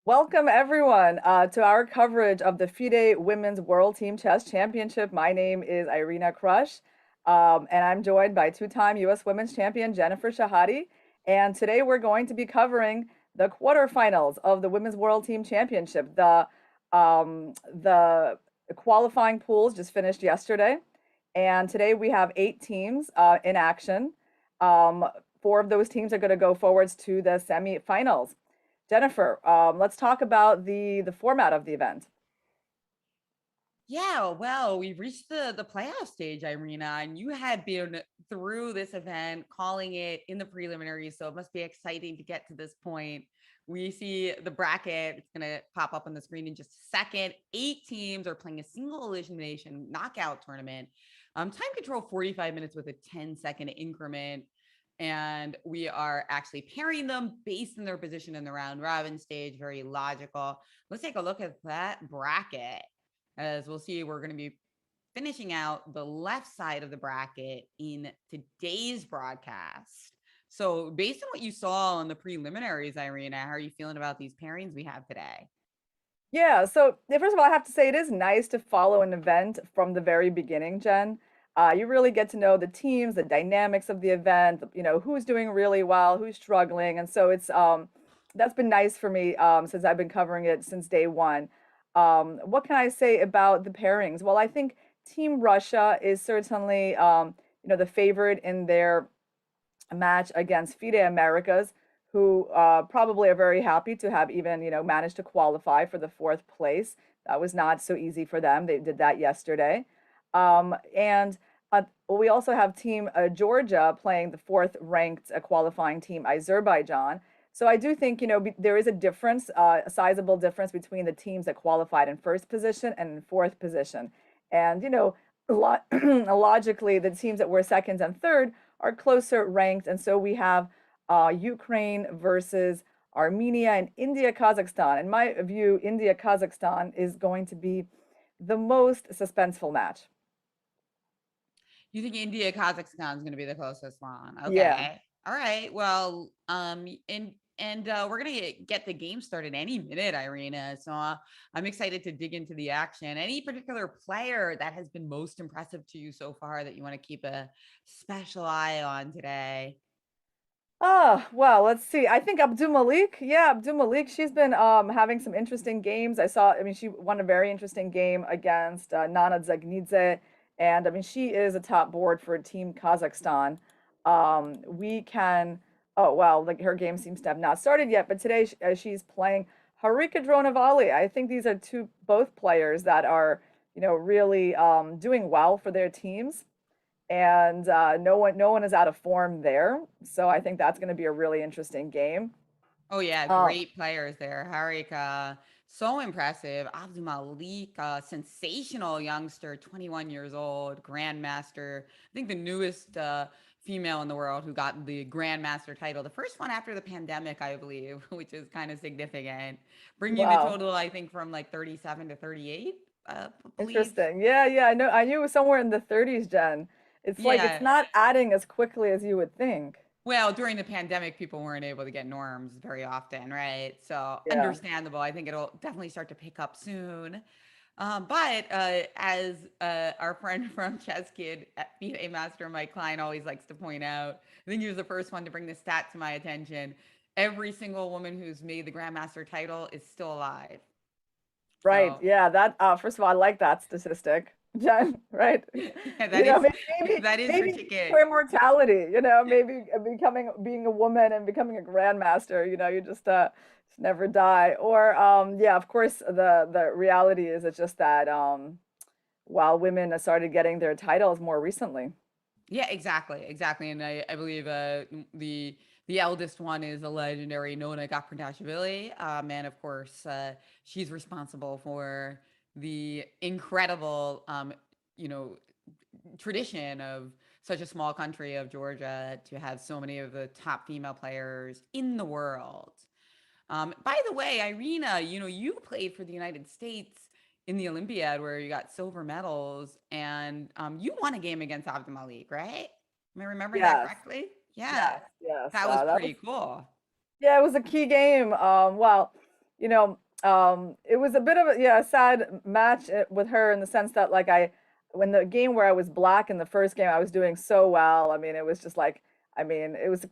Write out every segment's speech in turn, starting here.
Welcome everyone to our coverage of the FIDE Women's World Team Chess Championship. My name is Irina Krush, and I'm joined by two-time U.S. Women's Champion Jennifer Shahade. And today we're going to be covering the quarterfinals of the Women's World Team Championship. The qualifying pools just finished yesterday, and today we have 8 teams in action. 4 of those teams are going to go forwards to the semifinals. Jennifer, let's talk about the format of the event. Yeah, well, we've reached the playoff stage, Irina, and you had been through this event, calling it in the preliminaries, so it must be exciting to get to this point. We see the bracket, it's going to pop up on the screen in just a second. 8 teams are playing a single elimination knockout tournament. Time control 45 minutes with a 10-second increment. And we are actually pairing them based on their position in the round robin stage. Very logical. Let's take a look at that bracket. As we'll see, we're going to be finishing out the left side of the bracket in today's broadcast. So based on what you saw in the preliminaries, Irina, how are you feeling about these pairings we have today? Yeah, so first of all, I have to say it is nice to follow an event from the very beginning, Jen. You really get to know the teams, the dynamics of the event, who's doing really well, who's struggling. And so it's that's been nice for me since I've been covering it since day one. What can I say about the pairings? Well, I think Team Russia is certainly the favorite in their match against FIDE Americas, who probably are very happy to have even, managed to qualify for the 4th place. That was not so easy for them. They did that yesterday. And we also have Team Georgia playing the 4th ranked qualifying team, Azerbaijan. So I do think, there is a difference, a sizable difference between the teams that qualified in 1st position and in 4th position. And, logically, the teams that were 2nd and 3rd are closer ranked. And so we have Ukraine versus Armenia and India, Kazakhstan. In my view, India, Kazakhstan is going to be the most suspenseful match. You think India, Kazakhstan is going to be the closest one? Okay. Yeah. All right. Well, and we're going to get the game started any minute, Irina. So I'm excited to dig into the action. Any particular player that has been most impressive to you so far that you want to keep a special eye on today? Oh, well, let's see. I think Abdul Malik. Yeah, Abdul Malik. She's been having some interesting games. She won a very interesting game against Nana Zagnidze. And I mean, she is a top board for Team Kazakhstan. Oh, well, like her game seems to have not started yet, but today she's playing Harika Dronavali. I think these are both players that are, really doing well for their teams. And no one is out of form there. So I think that's going to be a really interesting game. Oh, yeah. Great players there. Harika, so impressive. Abdul Malik, sensational youngster, 21 years old, grandmaster. I think the newest female in the world who got the grandmaster title, the first one after the pandemic, I believe, which is kind of significant. Bringing the total, I think, from like 37 to 38. Interesting. Yeah, I knew it was somewhere in the 30s, Jen. It's like it's not adding as quickly as you would think. Well, during the pandemic, people weren't able to get norms very often, right? So Yeah. understandable. I think it'll definitely start to pick up soon. But as our friend from Chess Kid at FIDE Master, Mike Klein, always likes to point out, I think he was the first one to bring this stat to my attention. Every single woman who's made the Grandmaster title is still alive. Right. So Yeah. That first of all, I like that statistic, Jen. Right. yeah, You that know, is maybe that is her maybe ticket. for immortality. You know, maybe being a woman and becoming a grandmaster. You know, you just never die. Or yeah, of course, the reality is it's just that while women started getting their titles more recently. Yeah, exactly, exactly. And I believe the eldest one is a legendary Nona Gapardashvili, and of course, she's responsible for the incredible, you know, tradition of such a small country of Georgia to have so many of the top female players in the world. By the way, Irina, you played for the United States in the Olympiad where you got silver medals, and you won a game against Abdul Malik, right? Am I remembering that Yes. correctly? Yeah, Yes. Yes. that was That was pretty cool. Yeah, it was a key game. Well, it was a bit of a sad match with her in the sense that like when the game where I was black in the first game, I was doing so well. I mean, it was just like, I mean, it was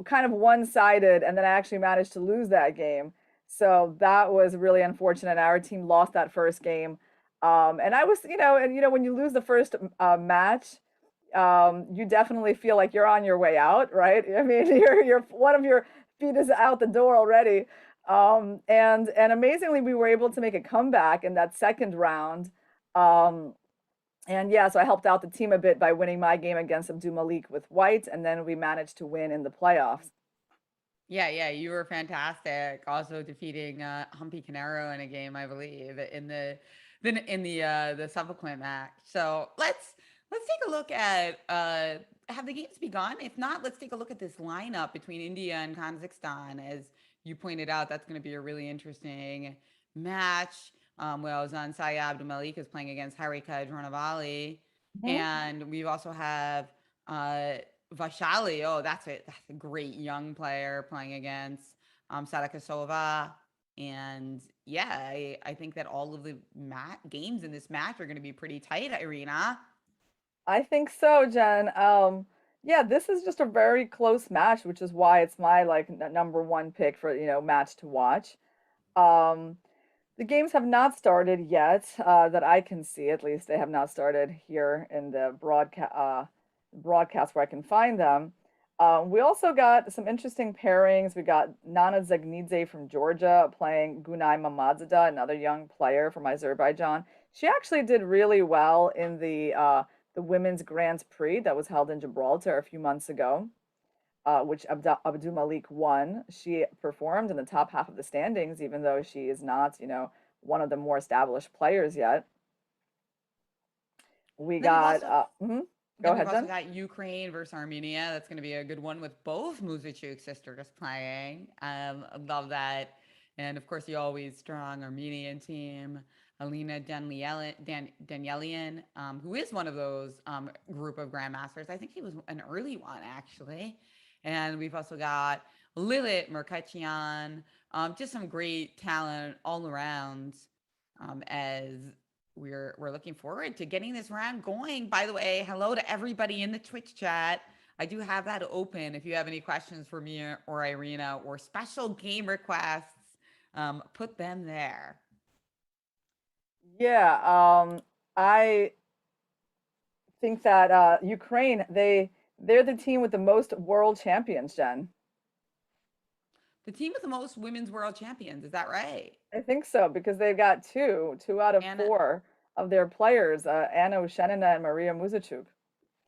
kind of one-sided, and then I actually managed to lose that game. So that was really unfortunate. Our team lost that first game. And I was, when you lose the first match, you definitely feel like you're on your way out, right? I mean, you're one of your feet is out the door already. And amazingly, we were able to make a comeback in that second round. Um, and yeah, so I helped out the team a bit by winning my game against Abdul Malik with white, and then we managed to win in the playoffs. Yeah, yeah, you were fantastic. Also defeating Humpy Canaro in a game, I believe, in the subsequent match. So let's take a look at have the games begun? If not, let's take a look at this lineup between India and Kazakhstan. As you pointed out, that's going to be a really interesting match. Well, Zansai Abdul Malik is playing against Harika Dronavali, Mhm. and we also have uh, Vashali, oh, that's a great young player playing against Sadakasova. And yeah, I think that all of the games in this match are going to be pretty tight, Irina. I think so, Jen. Yeah, this is just a very close match, which is why it's my like number one pick for, match to watch. Um, The games have not started yet, that I can see. At least they have not started here in the broadcast where I can find them. We also got some interesting pairings. We got Nana Zagnidze from Georgia playing Gunay Mamadzada, another young player from Azerbaijan. She actually did really well in the women's Grand Prix that was held in Gibraltar a few months ago, which Abdul Malik won. She performed in the top half of the standings, even though she is not, one of the more established players yet. We Then we've got, also go then we've ahead, also Jen. got Ukraine versus Armenia. That's going to be a good one with both Muzuchik sisters playing. I love that. And of course, the always strong Armenian team, Alina Danielian, who is one of those group of grandmasters. I think he was an early one, actually. And we've also got Lilith Merkachian, just some great talent all around, as we're looking forward to getting this round going. By the way, hello to everybody in the Twitch chat. I do have that open. If you have any questions for me or Irina or special game requests, put them there. Yeah, I think that Ukraine, they're the team with the most world champions, Jen. The team with the most women's world champions, is that right? I think so because they've got two out of And four of their players, Anna Ushenina and Maria Muzuchuk.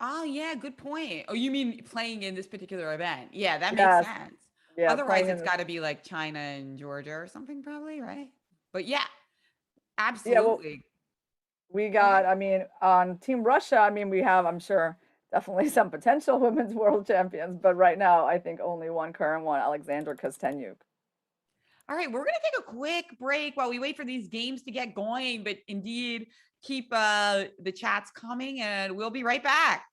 oh yeah, good point. Oh, you mean playing in this particular event? Yeah, that makes Yes, sense. yeah, Otherwise, playing in it's this. got to be like China and Georgia or something, probably, right? But yeah, Yeah, well, absolutely. we Go ahead. got, I mean, on Team Russia, I mean, we have, I'm sure, definitely some potential women's world champions, but right now, I think only one current one, Alexandra Kostenyuk. All right, we're going to take a quick break while we wait for these games to get going, but indeed keep the chats coming and we'll be right back.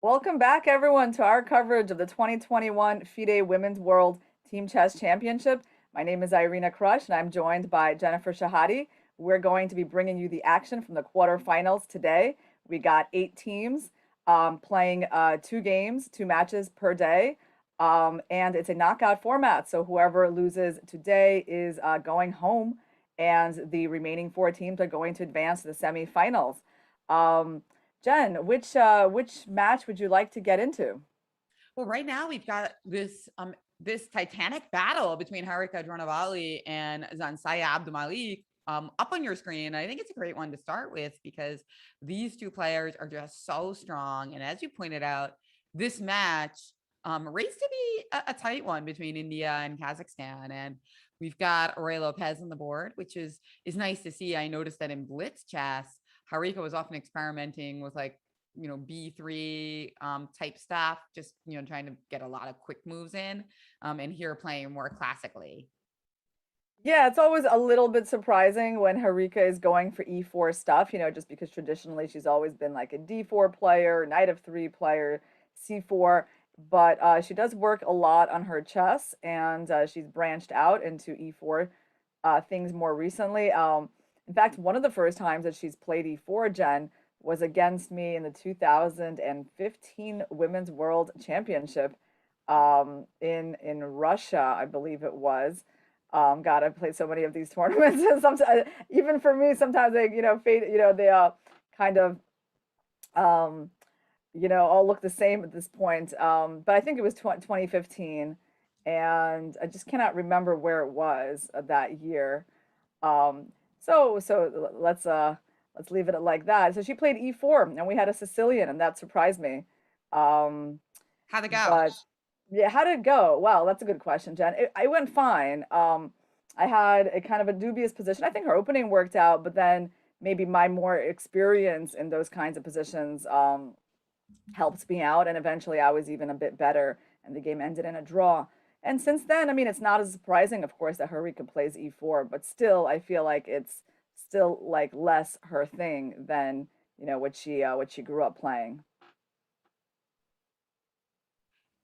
Welcome back, everyone, to our coverage of the 2021 FIDE Women's World Team Chess Championship. My name is Irina Krush, and I'm joined by Jennifer Shahadi. We're going to be bringing you the action from the quarterfinals today. We got 8 teams playing 2 games, 2 matches per day, and it's a knockout format. So whoever loses today is going home, and the remaining 4 teams are going to advance to the semifinals. Um, Jen, which match would you like to get into? Well, right now we've got this titanic battle between Harika Dronavali and Zansaya Abdumalik up on your screen. I think it's a great one to start with because these two players are just so strong. And as you pointed out, this match raised to be a tight one between India and Kazakhstan. And we've got Aurelia Lopez on the board, which is nice to see. I noticed that in Blitz chess, Harika was often experimenting with like B3 type stuff, just trying to get a lot of quick moves in, and here playing more classically. Yeah, it's always a little bit surprising when Harika is going for E4 stuff, just because traditionally she's always been like a D4 player, knight of 3 player, C4, but she does work a lot on her chess, and she's branched out into E4 things more recently. In fact, one of the first times that she's played E4, Jen, was against me in the 2015 Women's World Championship in Russia, I believe it was. God, I've played so many of these tournaments, and sometimes, even for me, sometimes they, fade, they kind of, um, all look the same at this point. But I think it was 2015, and I just cannot remember where it was that year. Um, so let's leave it at like that. So she played E4, and we had a Sicilian, and that surprised me. Um, How'd it go? but yeah, how did it go? Well, that's a good question, Jen. I went fine. I had a kind of a dubious position. I think her opening worked out, but then maybe my more experience in those kinds of positions helped me out, and eventually I was even a bit better, and the game ended in a draw. And since then, I mean, it's not as surprising, of course, that Harika plays E4, but still, I feel like it's still like less her thing than what she grew up playing.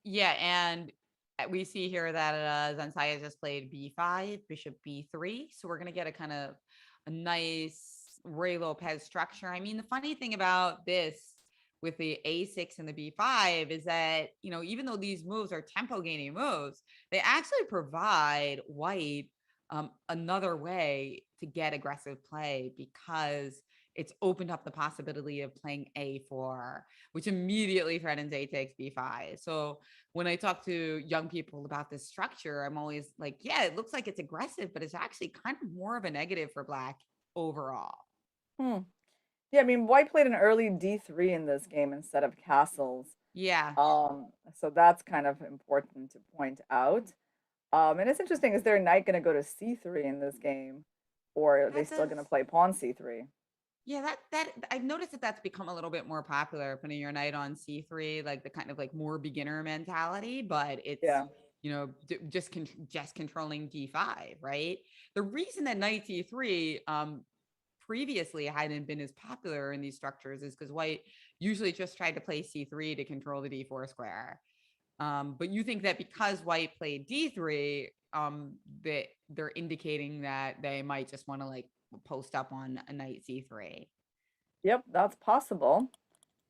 Yeah, and we see here that Zansaya just played B5, Bishop B3. So we're gonna get a kind of a nice Ray Lopez structure. I mean, the funny thing about this with the A6 and the B5 is that, even though these moves are tempo gaining moves, they actually provide white another way to get aggressive play because it's opened up the possibility of playing A4, which immediately threatens A takes B5. So when I talk to young people about this structure, I'm always like, yeah, it looks like it's aggressive, but it's actually kind of more of a negative for black overall. Hmm. Yeah, I mean, white played an early D3 in this game instead of castles. Yeah, So that's kind of important to point out. And it's interesting, is their knight going to go to C3 in this game, or are they that still does. going to play pawn C3? Yeah, that I've noticed that that's become a little bit more popular, putting your knight on C3, like the kind of like more beginner mentality, but it's Yeah. just controlling D5, right? The reason that knight C3 previously hadn't been as popular in these structures is because white usually just tried to play C3 to control the D4 square. But you think that because white played D3, that they're indicating that they might just want to like post up on a knight C3. Yep, that's possible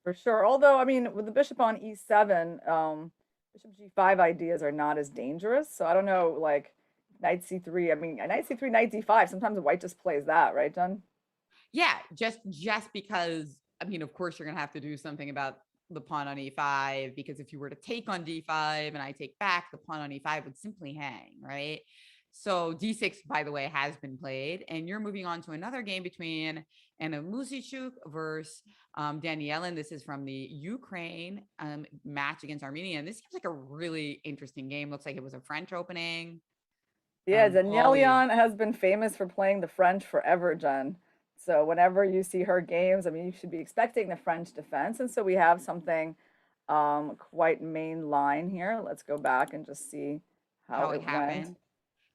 for sure. Although, I mean, with the bishop on E7, bishop G5 ideas are not as dangerous. So I don't know, like knight C3. I mean, knight C3, knight D5. Sometimes the white just plays that, right, Jen? Yeah, just because I mean, of course, you're gonna have to do something about the pawn on E5 because if you were to take on D5 and I take back, the pawn on E5 would simply hang, right? So D6, by the way, has been played, and you're moving on to another game between Anna Muzuchik versus Daniela. This is from the Ukraine match against Armenia, and this seems like a really interesting game. Looks like it was a French opening. Yeah, Paulie. Danielian has been famous for playing the French forever, Jen. So whenever you see her games, I mean, you should be expecting the French defense. And so we have something quite main line here. Let's go back and just see how How it it went. happened.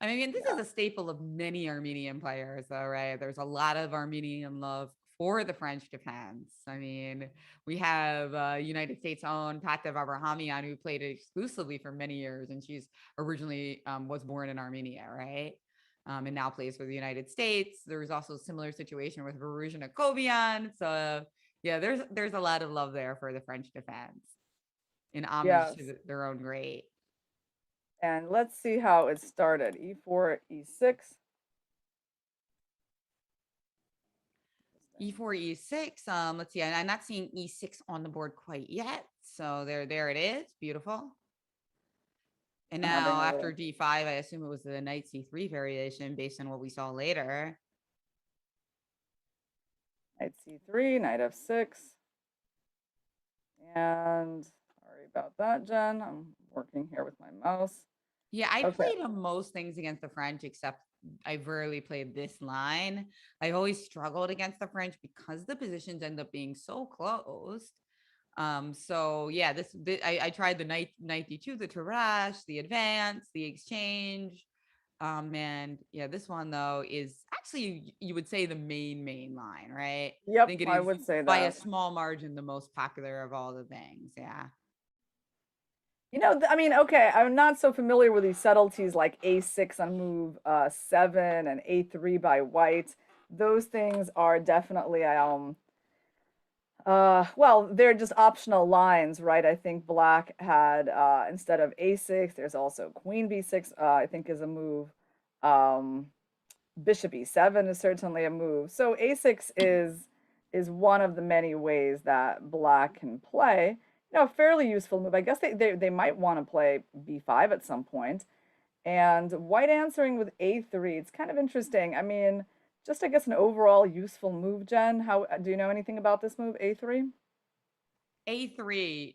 I mean, this is Yeah. a staple of many Armenian players, though, right? There's a lot of Armenian love for the French defense. I mean, we have United States' own Patev Abrahamian, who played it exclusively for many years, and she's originally was born in Armenia, right? And now plays for the United States. There was also a similar situation with Varuzhina Kobian. So yeah, there's a lot of love there for the French defense in homage to Yes. their own great. And let's see how it started. E4, E6. E4, E6. Let's see. I'm not seeing E6 on the board quite yet. So there it is. Beautiful. And I'm having now a after little D5, I assume it was the knight C3 variation based on what we saw later. knight C3, knight F6. And sorry about that, Jen. I'm working here with my mouse. Yeah, I Okay. played most things against the French, except I rarely played this line. I always struggled against the French because the positions end up being so close. So yeah, I tried the knight d2, the tirage, the advance, the exchange. And yeah, this one though is actually, you would say, the main line, right? I Yep, think it I is would say by a that. small margin the most popular of all the things. Yeah. You know, I mean, okay, I'm not so familiar with these subtleties like A6 on move 7 and A3 by white. Those things are definitely well, they're just optional lines, right? I think black had instead of A6, there's also queen B6, I think is a move. Um, Bishop E7 is certainly a move. So A6 is one of the many ways that black can play. You know, a fairly useful move. I guess they might want to play B5 at some point. And white answering with A3, it's kind of interesting. I mean, just I guess an overall useful move, Jen. How do you know anything about this move, A3? A3.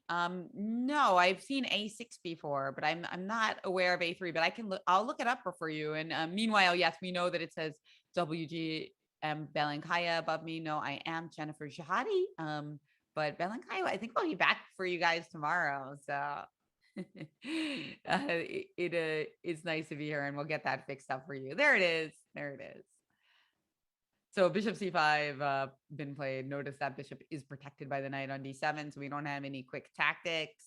No, I've seen A6 before, but I'm not aware of A3, but I'll look it up for you. And meanwhile, yes, we know that it says WGM Belankaya above me. No, I am Jennifer Jihadi. But Belankaya, I think we'll be back for you guys tomorrow. So it's nice to be here, and we'll get that fixed up for you. There it is. There it is. So bishop c5 been played. Notice that bishop is protected by the knight on d7, so we don't have any quick tactics.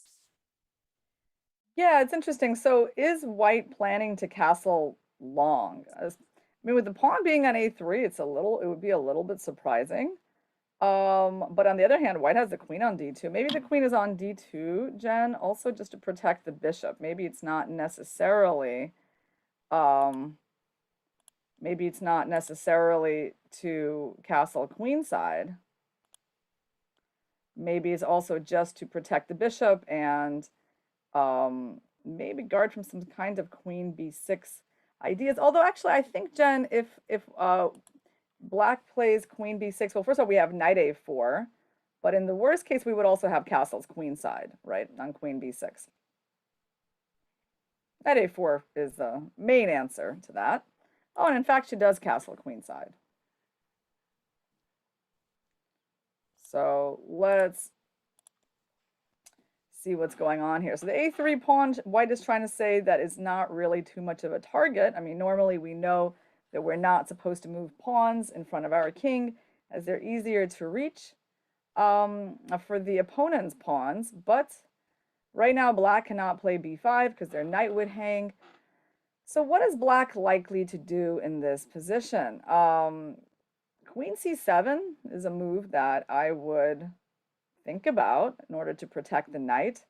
Yeah, it's interesting. So is white planning to castle long? I mean, with the pawn being on A3, it would be a little bit surprising. But on the other hand, white has the queen on D2. Maybe the queen is on D2, Jen, also just to protect the bishop. Um, maybe it's not necessarily to castle queenside. Maybe it's also just to protect the bishop and maybe guard from some kind of queen B6 ideas. Although actually, I think, Jen, if black plays queen B6, well, first of all, we have knight A4, but in the worst case, we would also have castles queenside, right, on queen B6. Knight A4 is the main answer to that. Oh, and in fact, she does castle queenside. So let's see what's going on here. So the A3 pawn, white is trying to say that is not really too much of a target. I mean, normally we know that we're not supposed to move pawns in front of our king as they're easier to reach for the opponent's pawns. But right now, black cannot play b5 because their knight would hang. So what is black likely to do in this position? Queen c7 is a move that I would think about in order to protect the knight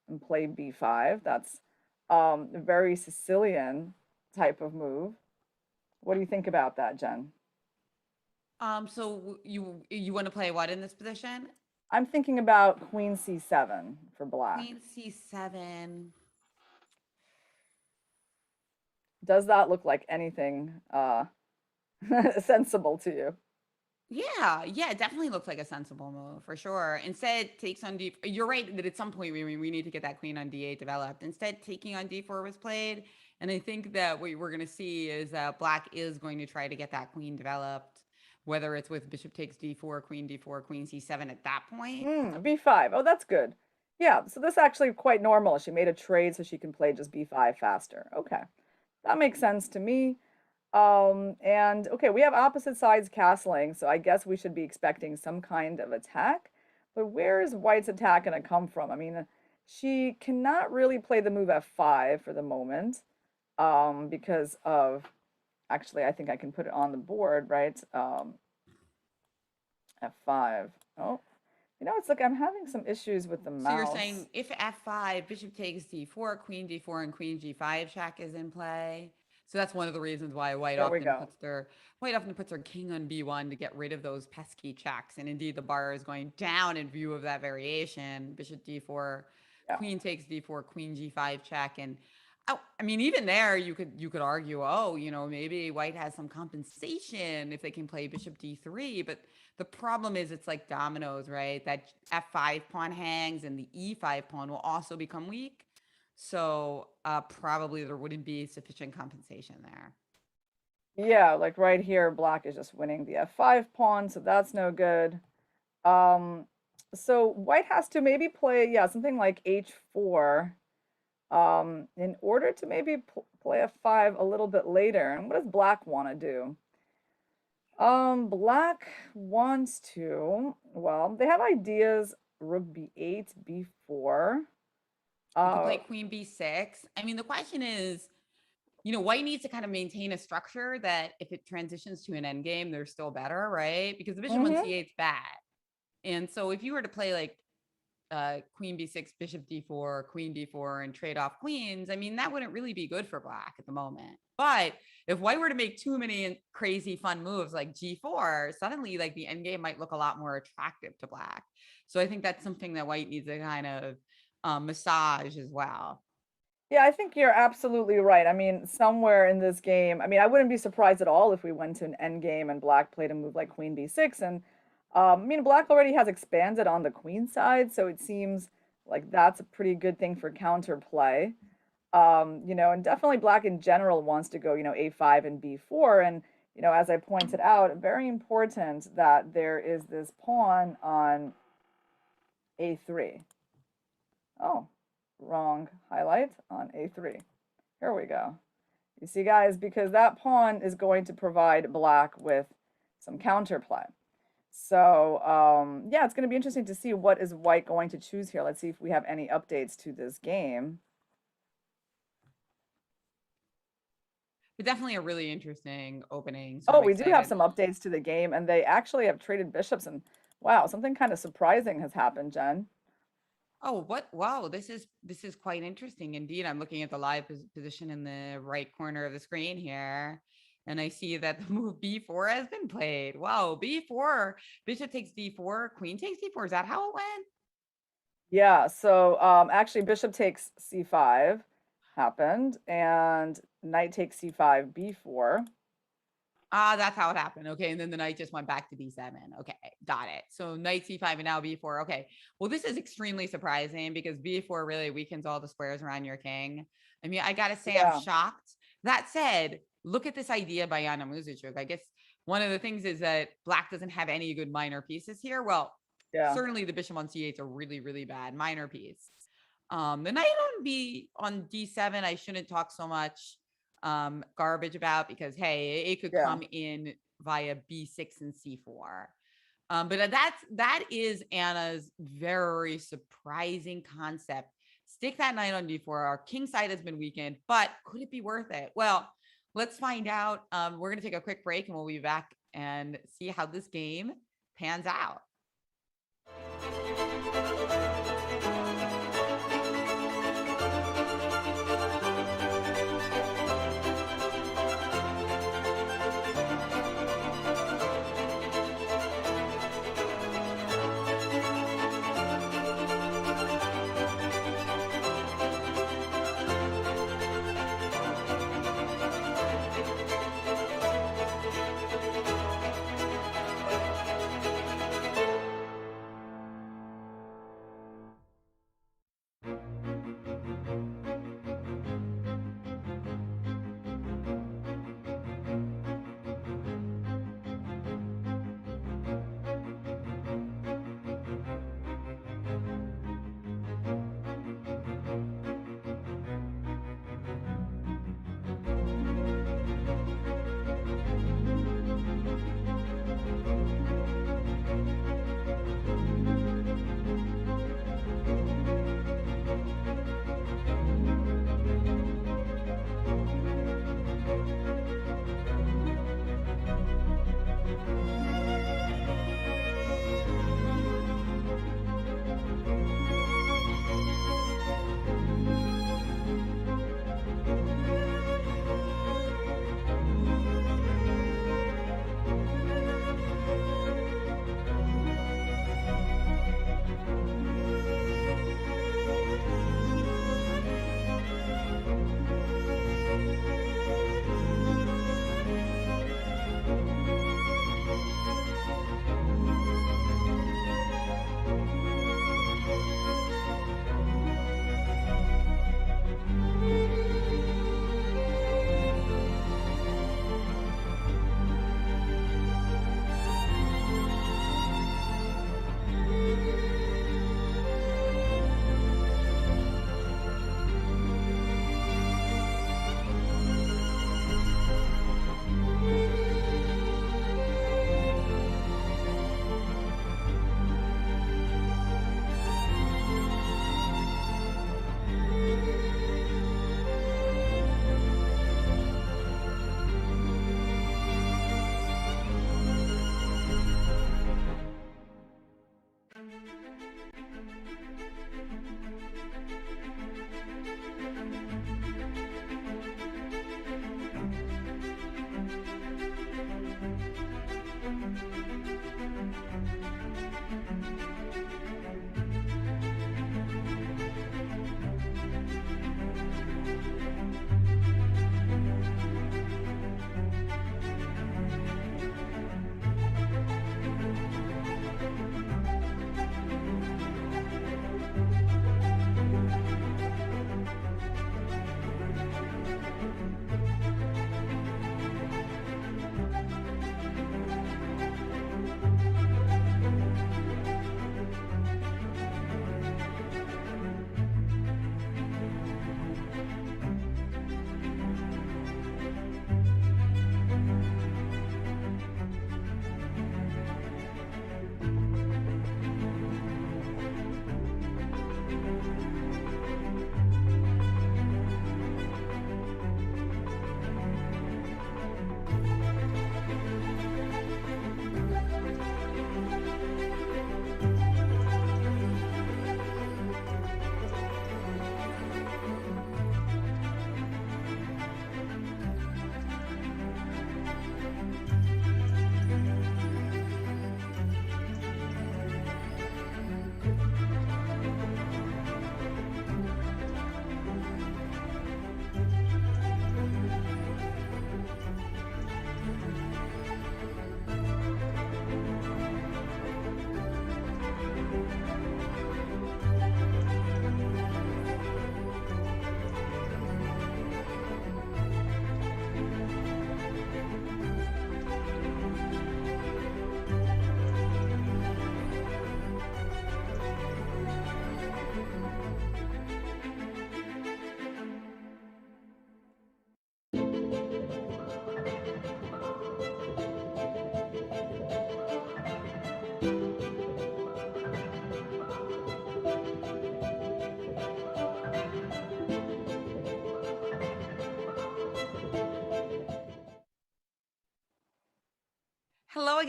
and play b5. That's a very Sicilian type of move. What do you think about that, Jen? So you want to play what in this position? I'm thinking about queen c7 for black. Queen c7. Does that look like anything sensible to you? Yeah, it definitely looks like a sensible move for sure. Instead, takes on d. You're right that at some point we need to get that queen on d8 developed. Instead, taking on d4 was played, and I think that what we're going to see is that black is going to try to get that queen developed, whether it's with bishop takes d4, queen c7 at that point. b5. Oh, that's good. Yeah, so this is actually quite normal. She made a trade so she can play just b5 faster. Okay, that makes sense to me. And okay, we have opposite sides castling, so I guess we should be expecting some kind of attack. But where is White's attack going to come from? I mean, she cannot really play the move F5 for the moment, because of, actually, I think I can put it on the board, right? F5. Oh, it's like I'm having some issues with the So you're mouse. saying if f5, bishop takes d4, queen d4, and queen g5 check is in play. So that's one of the reasons why There we go. White often puts their king on b1 to get rid of those pesky checks. And indeed, the bar is going down in view of that variation. Bishop d4, Yeah. queen takes d4, queen g5 check, and I mean, even there, you could argue, oh, maybe White has some compensation if they can play bishop d3, but the problem is it's like dominoes, right? That f5 pawn hangs and the e5 pawn will also become weak. So probably there wouldn't be sufficient compensation there. Yeah, like right here, black is just winning the F5 pawn, so that's no good. Um, so white has to maybe play, yeah, something like H4, in order to maybe play F5 a little bit later. And what does black want to do? Black wants to, well, they have ideas, rook b8, b4. You could Uh, play queen b6. I mean, the question is, White needs to kind of maintain a structure that if it transitions to an endgame, they're still better, right? Because the bishop on mhm. c8 is bad. And so if you were to play like queen b6, bishop d4, queen d4, and trade off queens, I mean, that wouldn't really be good for black at the moment. But if white were to make too many crazy fun moves like g4, suddenly like the endgame might look a lot more attractive to black. So I think that's something that white needs to kind of massage as well. Yeah, I think you're absolutely right. I mean, somewhere in this game, I mean, I wouldn't be surprised at all if we went to an end game and black played a move like queen b6. And I mean, black already has expanded on the queen side, so it seems like that's a pretty good thing for counterplay. And definitely black in general wants to go, a5 and b4. And, as I pointed out, very important that there is this pawn on a3. Oh, wrong highlight on a3. Here we go. You see, guys, because that pawn is going to provide black with some counterplay. So, yeah, it's going to be interesting to see what is white going to choose here. Let's see if we have any updates to this game. But definitely a really interesting opening. So Oh, I'm we do have excited. some updates to the game, and they actually have traded bishops, and wow, something kind of surprising has happened, Jen. Oh, what? Wow, this is quite interesting indeed. I'm looking at the live position in the right corner of the screen here, and I see that the move b4 has been played. Wow, b4, bishop takes d4, queen takes d4. Is that how it went? Yeah, so actually, bishop takes c5 happened, and knight takes c5, b4. Ah, that's how it happened. Okay, and then the knight just went back to d7. Okay, got it. So knight c5 and now b4. Okay, well, this is extremely surprising because b4 really weakens all the squares around your king. I mean, I gotta say, I'm Yeah, shocked. That said, look at this idea by Anna Muzuchik. I guess one of the things is that black doesn't have any good minor pieces here. Well, yeah. certainly the bishop on c8 is a really, really bad minor piece. The knight on d7, I shouldn't talk so much garbage about because hey, it could Yeah. come in via b6 and c4. But that is Anna's very surprising concept. Stick that knight on d4. Our king side has been weakened, but could it be worth it? Well, let's find out. We're going to take a quick break and we'll be back and see how this game pans out.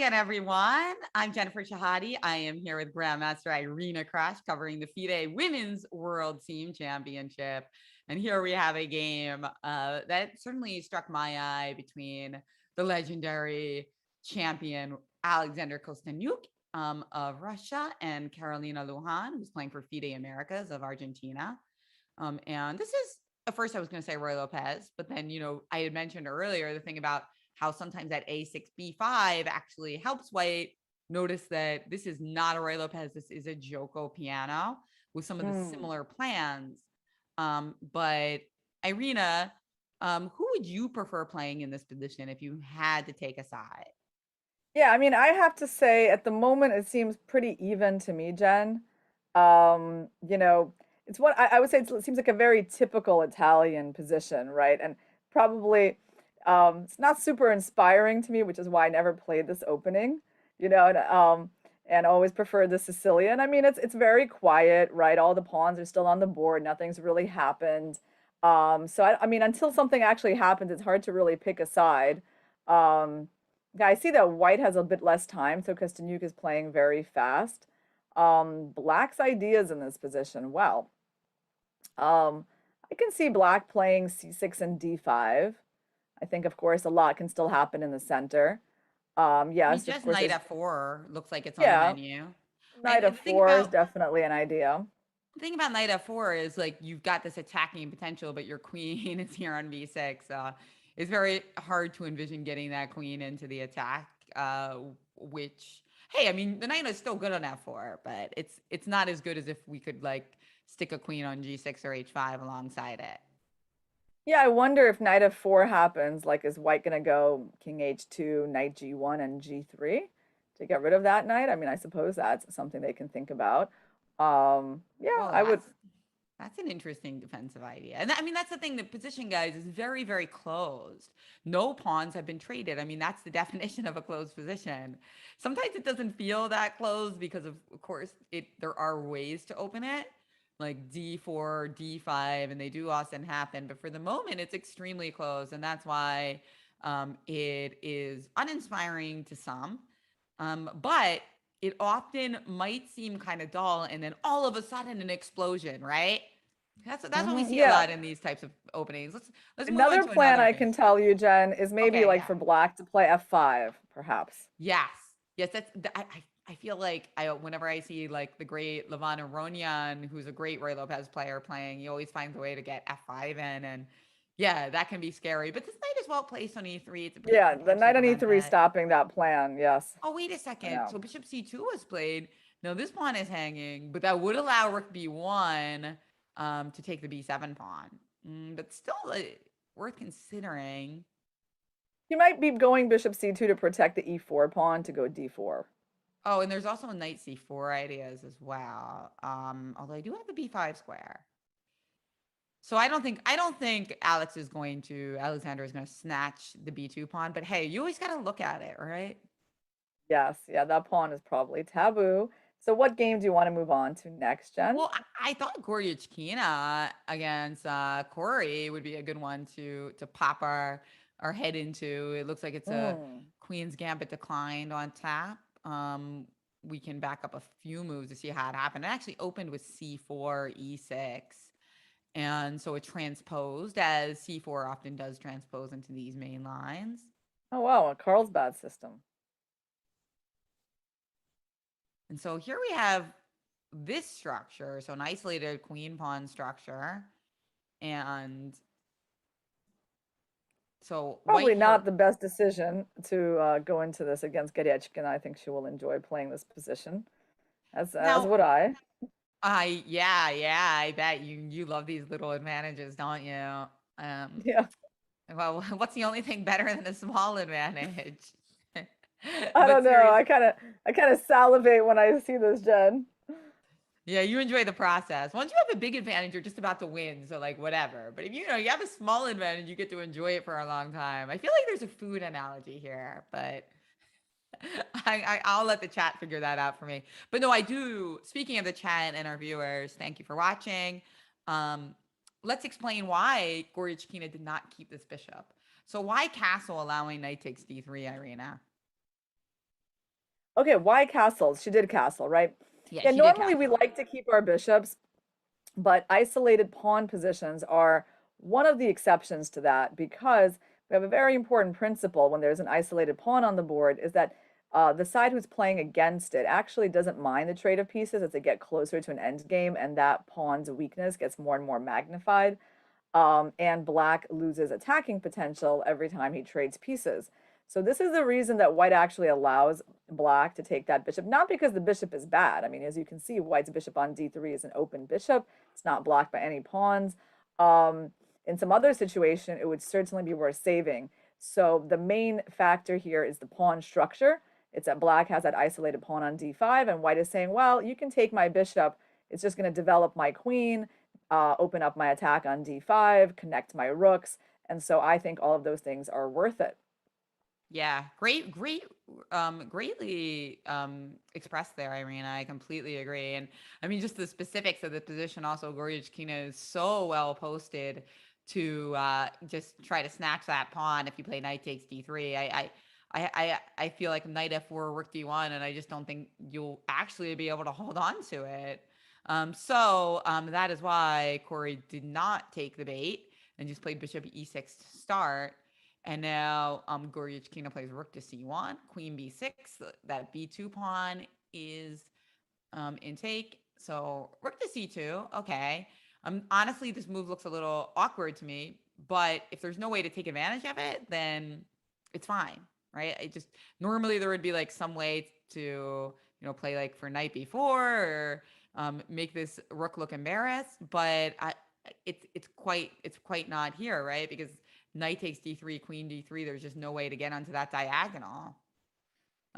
again, everyone. I'm Jennifer Shahadi. I am here with Grandmaster Irina Crash covering the FIDE Women's World Team Championship. And here we have a game that certainly struck my eye between the legendary champion Alexander Kosteniuk of Russia and Carolina Lujan, who's playing for FIDE Americas of Argentina. And this is, at first I was going to say Roy Lopez, but then, I had mentioned earlier the thing about how sometimes that A6, B5 actually helps white. Notice that this is not a Roy Lopez. This is a Joko piano with some of the similar plans. But Irina, who would you prefer playing in this position if you had to take a side? Yeah, I mean, I have to say at the moment it seems pretty even to me, Jen. It's what I would say it seems like a very typical Italian position, right? And probably it's not super inspiring to me, which is why I never played this opening, and always preferred the Sicilian. I mean, it's very quiet, right? All the pawns are still on the board, nothing's really happened. So I mean, until something actually happens, it's hard to really pick a side. Um, yeah, I see that white has a bit less time, so Kostenjuk is playing very fast. Black's ideas in this position, well, I can see black playing c6 and d5. I think, of course, a lot can still happen in the center. I mean, Yes, of just course, knight there's, f4 looks like it's on the yeah, menu. knight The thing f4 is about definitely an idea. the thing about knight f4 is like you've got this attacking potential, but your queen is here on b6. It's very hard to envision getting that queen into the attack. Which, hey, I mean, the knight is still good on f4, but it's not as good as if we could like stick a queen on g6 or h5 alongside it. Yeah, I wonder if knight f4 happens, like is white going to go king h2, knight g1, and g3 to get rid of that knight? I mean, I suppose that's something they can think about. Yeah, Well, I would. that's an interesting defensive idea. And I mean, that's the thing. The position, guys, is very, very closed. No pawns have been traded. I mean, that's the definition of a closed position. Sometimes it doesn't feel that closed because of course, there are ways to open it, like D4, D5, and they do often happen. But for the moment, it's extremely closed. And that's why it is uninspiring to some. But it often might seem kind of dull, and then all of a sudden an explosion, right? That's what we see a Yeah. lot in these types of openings. Let's move on Another to plan another I game. can tell you, Jen, is maybe Okay, like yeah. for black to play f5, perhaps. Yes. Yes, I feel like whenever I see like the great Levan Aronian, who's a great Roy Lopez player playing, he always finds a way to get f5 in, and yeah, that can be scary. But this knight is well placed on e3. It's to Yeah, the potentially knight on prevent e3 it. stopping that plan. Yes, Oh, wait a I second. know. So bishop c2 was played. Now this pawn is hanging, but that would allow rook b1 to take the b7 pawn. But still worth considering. You might be going bishop c2 to protect the e4 pawn to go d4. Oh, and there's also knight c4 ideas as well. Although I do have the b5 square. So I don't think Alexander is going to snatch the b2 pawn, but hey, you always got to look at it, right? Yes, yeah, that pawn is probably taboo. So what game do you want to move on to next, Jen? Well, I thought Goryachkina against Corey would be a good one to pop our head into. It looks like it's a Hmm. Queen's Gambit declined on tap. We can back up a few moves to see how it happened. It actually opened with c4, e6. And so it transposed, as c4 often does transpose into these main lines. Oh wow, a Carlsbad system. And so here we have this structure, so an isolated queen pawn structure. And so white Probably here, not the best decision to go into this against Goryachkina. I think she will enjoy playing this position, as now would I. yeah, I bet you love these little advantages, don't you? Um, Yeah, well, what's the only thing better than a small advantage? I But don't know. seriously, I kind of salivate when I see this, Jen. yeah, you enjoy the process. Once you have a big advantage, you're just about to win. So like whatever. But if you have a small advantage, you get to enjoy it for a long time. I feel like there's a food analogy here, but I'll let the chat figure that out for me. But no, I do. Speaking of the chat and our viewers, thank you for watching. Um, let's explain why Goryachkina did not keep this bishop. So why castle allowing knight takes d3, Irina? Okay, why castles? She did castle, right? Yeah, Yeah, she did normally we castle. like to keep our bishops, but isolated pawn positions are one of the exceptions to that because we have a very important principle when there's an isolated pawn on the board is that the side who's playing against it actually doesn't mind the trade of pieces as they get closer to an end game, and that pawn's weakness gets more and more magnified. And black loses attacking potential every time he trades pieces. So this is the reason that white actually allows black to take that bishop, not because the bishop is bad. I mean, as you can see, white's bishop on d3 is an open bishop. It's not blocked by any pawns. In some other situation, it would certainly be worth saving. So the main factor here is the pawn structure. It's that black has that isolated pawn on d5, and white is saying, well, you can take my bishop. It's just going to develop my queen, open up my attack on d5, connect my rooks. And so I think all of those things are worth it. Yeah, greatly expressed there, Irina. I completely agree. And I mean, just the specifics of the position. Also, Goryachkina is so well posted to just try to snatch that pawn if you play knight takes d3. I feel like knight f4, rook d1, and I just don't think you'll actually be able to hold on to it. That is why Corey did not take the bait and just played bishop e6 to start. And now Goryachkina plays rook to c1, queen b6. That b2 pawn is in take. So rook to c2, okay. Honestly, this move looks a little awkward to me, but if there's no way to take advantage of it, then it's fine, right? I just normally there would be like some way to play like for knight b4 or make this rook look embarrassed, but it's quite not here, right? Because knight takes d3, queen d3. There's just no way to get onto that diagonal.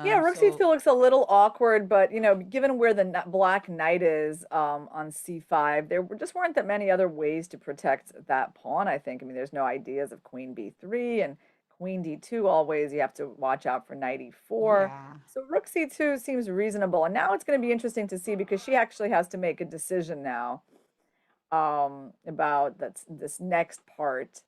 Yeah, rook c2 So looks a little awkward, but given where the black knight is on c5, just weren't that many other ways to protect that pawn, I think. I mean, there's no ideas of queen b3 and queen d2 always. You have to watch out for knight e4. yeah, So rook c2 seems reasonable. And now it's going to be interesting to see because she actually has to make a decision now about this next part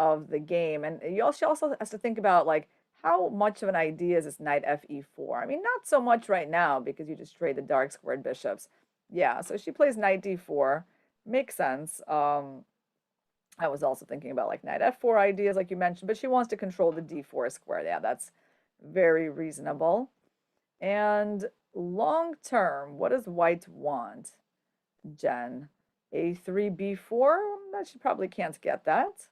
of the game. And she also has to think about like how much of an idea is this knight fe4? I mean, not so much right now because you just trade the dark squared bishops. Yeah, so she plays knight d4. Makes sense. I was also thinking about like knight f4 ideas, like you mentioned, but she wants to control the d4 square. Yeah, that's very reasonable. And long term, what does white want, Jen? A3, b4? She probably can't get that.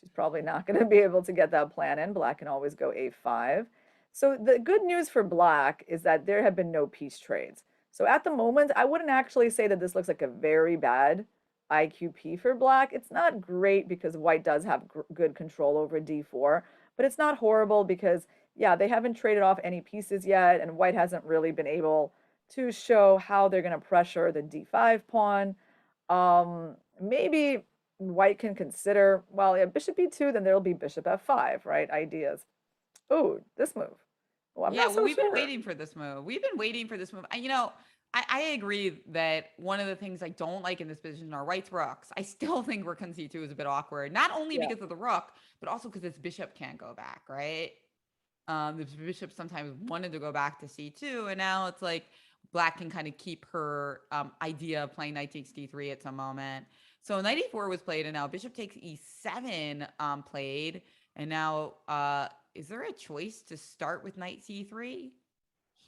She's probably not going to be able to get that plan in. Black can always go a5. So the good news for black is that there have been no piece trades. So at the moment, I wouldn't actually say that this looks like a very bad IQP for black. It's not great because white does have good control over d4, but it's not horrible because, yeah, they haven't traded off any pieces yet, and white hasn't really been able to show how they're going to pressure the d5 pawn. Maybe white can consider, well, yeah, bishop b2, then there'll be bishop f5, right? Ideas. Oh, this move. Well, I'm yeah. not Well, so we've been sure. waiting for this move. We've been waiting for this move. I agree that one of the things I don't like in this position are white's rooks. I still think rook on c2 is a bit awkward, not only Yeah. because of the rook, but also because this bishop can't go back, right? The bishop sometimes wanted to go back to c2, and now it's like black can kind of keep her idea of playing knight takes d3 at some moment. So knight e4 was played, and now bishop takes e7 played, and now is there a choice to start with knight c3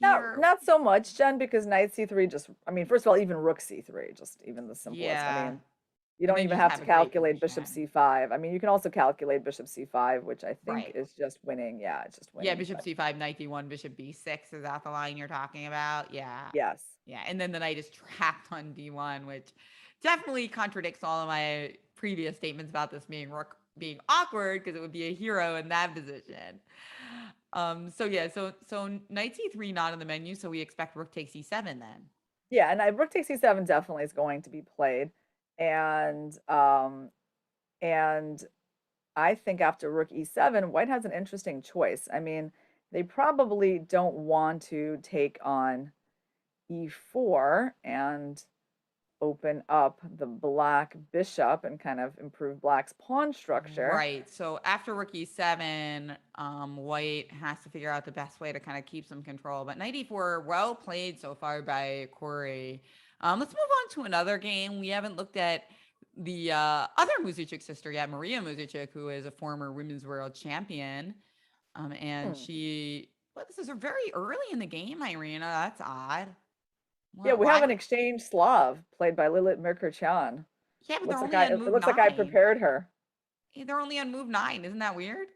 Not here? not so much, Jen, because knight c3 just, I mean, first of all, even rook c3, just even the simplest. I Yeah, mean, you and don't then you even just have have to a great calculate bishop position, c5. I mean, you can also calculate bishop c5, which I think right? is just winning. Yeah, it's just Yeah, winning. bishop But c5, knight d1, bishop b6. Is that the line you're talking about? Yeah. yes. Yeah. And then the knight is trapped on d1, which definitely contradicts all of my previous statements about this being rook being awkward because it would be a hero in that position. So knight c3 not in the menu, so we expect rook takes e7 then. Yeah, and rook takes e7 definitely is going to be played. And I think after rook e7, white has an interesting choice. I mean, they probably don't want to take on e4 and open up the black bishop and kind of improve black's pawn structure. Right. So after rook e7, white has to figure out the best way to kind of keep some control. But knight e4, well played so far by Corey. Let's move on to another game. We haven't looked at the other Muzuchik sister yet, Maria Muzuchik, who is a former women's world champion. And Hmm. well, this is very early in the game, Irina. That's odd. Yeah, we Why have an would, exchange Slav played by Lilith Mirkirchan. yeah, but they're Looks like only on it move looks like I nine. prepared her. They're only on move nine. Isn't that weird?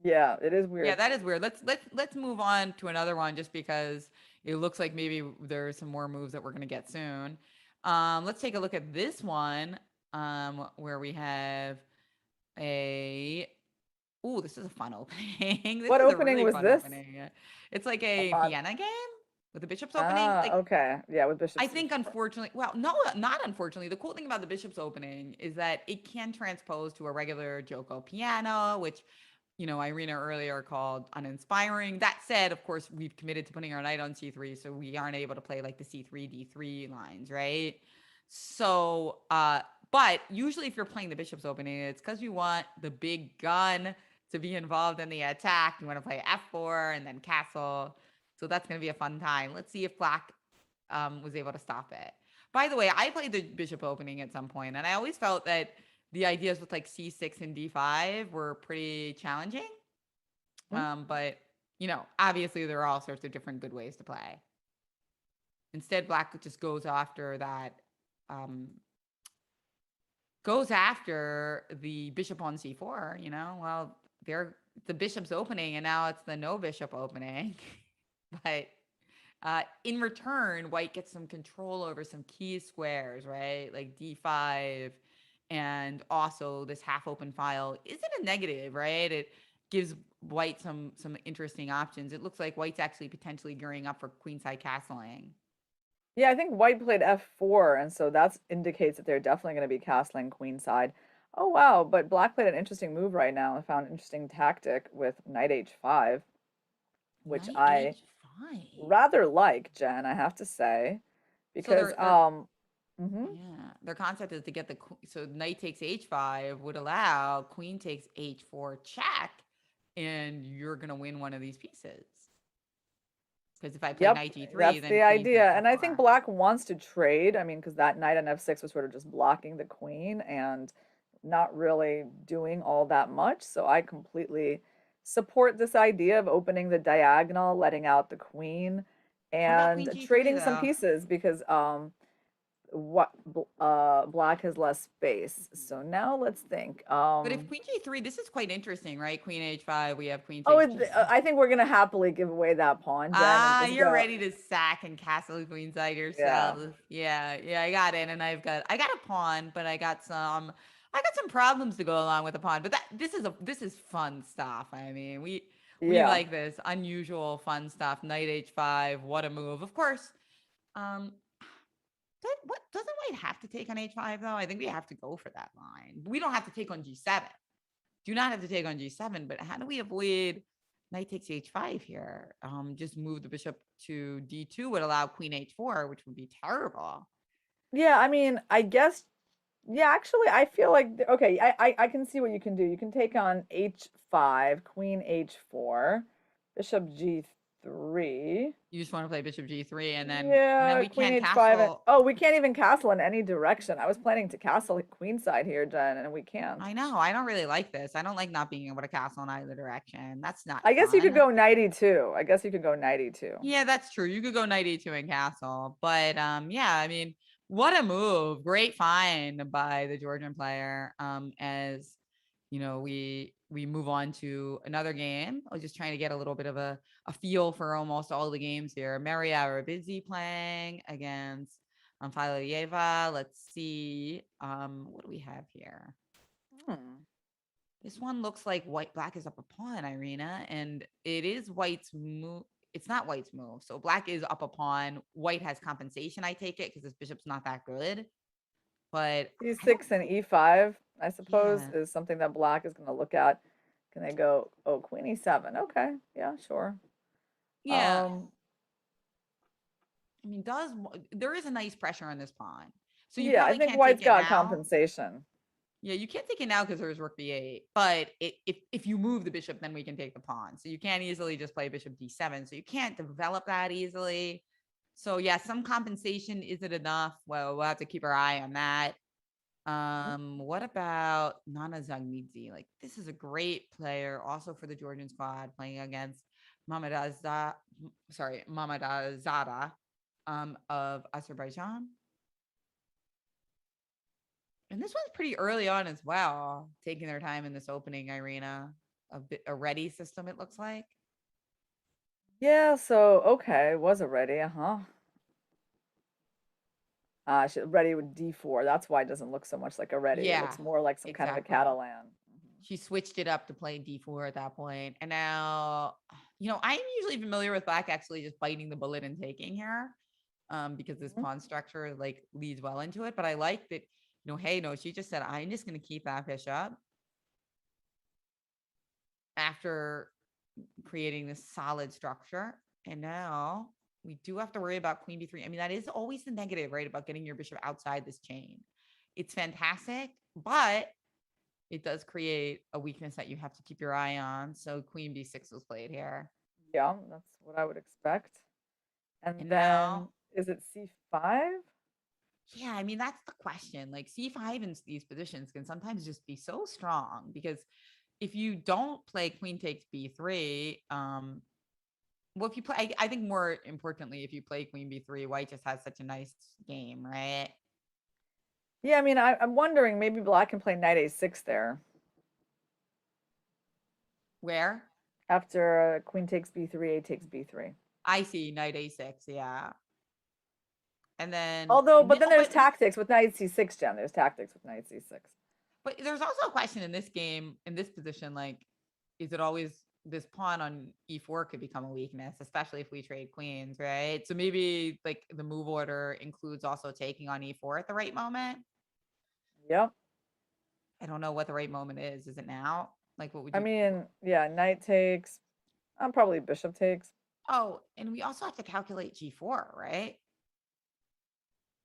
Yeah, it is Yeah, weird. that is weird. Let's move on to another one just because it looks like maybe there's some more moves that we're gonna get soon. Let's take a look at this one, where we have a this is a fun opening. This What is a opening really was fun this? opening. It's like A a lot. Vienna game with the bishops opening. Ah, Like okay. Yeah, with bishop I think c4. unfortunately, well, no, not unfortunately. The cool thing about the bishop's opening is that it can transpose to a regular Joko piano, which Irina earlier called uninspiring. That said, of course, we've committed to putting our knight on c3, so we aren't able to play like the c3, d3 lines, right? So, but usually if you're playing the bishop's opening, it's because you want the big gun to be involved in the attack. You want to play f4 and then castle. So that's going to be a fun time. Let's see if black was able to stop it. By the way, I played the bishop opening at some point, and I always felt that the ideas with like c6 and d5 were pretty challenging. But obviously there are all sorts of different good ways to play. Instead, black just goes after that, goes after the bishop on c4. Well, the bishop's opening, and now it's the no bishop opening. But in return, white gets some control over some key squares, right? Like d5, and also this half open file isn't a negative, right? It gives white some interesting options. It looks like white's actually potentially gearing up for queenside castling. Yeah, I think white played f4, and so that indicates that they're definitely going to be castling queenside. Oh wow, but black played an interesting move right now. I found an interesting tactic with knight h5, which Knight I h5. rather like, Jen, I have to say, So because mhm. their concept is to get so knight takes h5 would allow queen takes h4 check, and you're gonna win one of these pieces. Because if I play Yep, knight g3, that's then the queen idea. takes And I think f4. black wants to trade. I mean, because that knight on f6 was sort of just blocking the queen and not really doing all that much. So I completely support this idea of opening the diagonal, letting out the queen, What about queen and g3 trading some though? pieces because black has less space. So now let's think. But if queen g3, this is quite interesting, right? Queen h5, we have queen Oh, takes g6. I think we're gonna happily give away that pawn, Jen, and just You're go. ready to sack and castle queenside Yeah. yourself. Yeah, yeah, I got it. And I got a pawn, but I got some problems to go along with the pawn. But this is fun stuff. I mean, we Yeah. like this unusual fun stuff. Knight h5, what a move. Of course, um, what doesn't white have to take on h5 though? I think we have to go for that line. We don't have to take on g7. Do not have to take on g7, but how do we avoid knight takes h5 here? Just move the bishop to d2 would allow queen h4, which would be terrible. Yeah, I mean, I guess, yeah, actually, I feel like, okay, I can see what you can do. You can take on h5, queen h4, bishop g3. You just want to play bishop g3, and then Yeah, we queen can't h5. castle. Oh, we can't even castle in any direction. I was planning to castle queenside here, Jen, and we can't. I know. I don't really like this. I don't like not being able to castle in either direction. That's not I guess you could fun. go knight e2. I guess you could go knight e2. Yeah, that's true. You could go knight e2 and castle, but yeah, I mean, what a move! Great find by the Georgian player. As we move on to another game. I was just trying to get a little bit of a feel for almost all the games here. Maria Rabidzi playing against Filayeva. Let's see. What do we have here? Hmm. This one looks like black is up a pawn, Irina, and it is white's move. It's not white's move. So black is up a pawn. White has compensation, I take it, because this bishop's not that good. But I don't e6 and e5, I suppose, yeah. is something that black is going to look at. Can they go, oh, queen e7? Okay, yeah, sure. Yeah. Um, I mean, there is a nice pressure on this pawn. So you Yeah, I probably think can't white's take it got now. compensation. Yeah, you can't take it now because there's rook b8. But if you move the bishop, then we can take the pawn. So you can't easily just play bishop d7. So you can't develop that easily. So yeah, some compensation. Is it enough? Well, we'll have to keep our eye on that. What about Nana Zagmidze? Like, this is a great player, also for the Georgian squad, playing against Mamadazada of Azerbaijan. And this one's pretty early on as well, taking their time in this opening arena. A ready system, it looks like. Yeah, so okay, was it ready? Uh-huh. Ready with d4. That's why it doesn't look so much like a ready. It looks Yeah, more like some kind of a exactly. Catalan. She switched it up to play d4 at that point. And now, I'm usually familiar with black actually just biting the bullet and taking here, because this Mhm. pawn structure like leads well into it. But I like that, hey, no, she just said, I'm just going to keep that bishop after creating this solid structure. And now we do have to worry about queen b3. I mean, that is always the negative, right? About getting your bishop outside this chain. It's fantastic, but it does create a weakness that you have to keep your eye on. So queen b6 was played here. Yeah, that's what I would expect. And And then now, is it c5? yeah, I mean, that's the question. Like c5 in these positions can sometimes just be so strong because if you don't play queen takes b3, well, if you play, I think more importantly, if you play queen b3, white just has such a nice game, right? Yeah, I mean, I'm wondering maybe black can play knight a6 there Where after queen takes b3, a takes b3. I see knight a6, yeah. And then, Although, but then oh, there's tactics with knight c6, Jen. There's tactics with knight c6. but there's also a question in this game, in this position, like, is it always this pawn on e4 could become a weakness, especially if we trade queens, right? So maybe like the move order includes also taking on e4 at the right moment. Yep. I don't know what the right moment is. Is it now? Like, what would I you? mean, yeah, knight takes. Probably bishop takes. Oh, and we also have to calculate g4, right?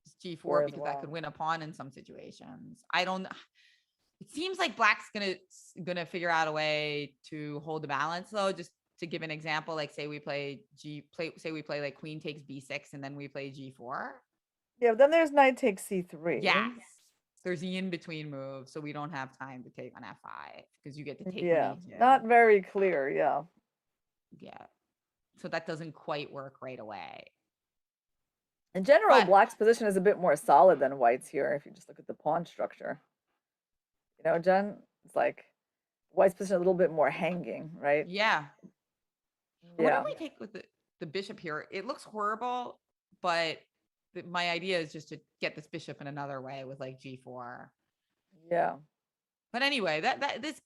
It's g4 4 as because that could well. win a pawn in some situations. I don't. It seems like black's gonna figure out a way to hold the balance though. Just to give an example, like say we play like queen takes b6 and then we play g4. Yeah, but then there's knight takes c3. Yes, there's the in between move, so we don't have time to take on f5 because you get to take on Yeah, e2. not very clear. Yeah. Yeah, so that doesn't quite work right away. In general, But black's position is a bit more solid than white's here if you just look at the pawn structure. You know, Jen? It's like white's position a little bit more hanging, right? yeah, whatever Yeah. we take with the bishop here, it looks horrible, but my idea is just to get this bishop in another way with like g4. Yeah. But anyway, this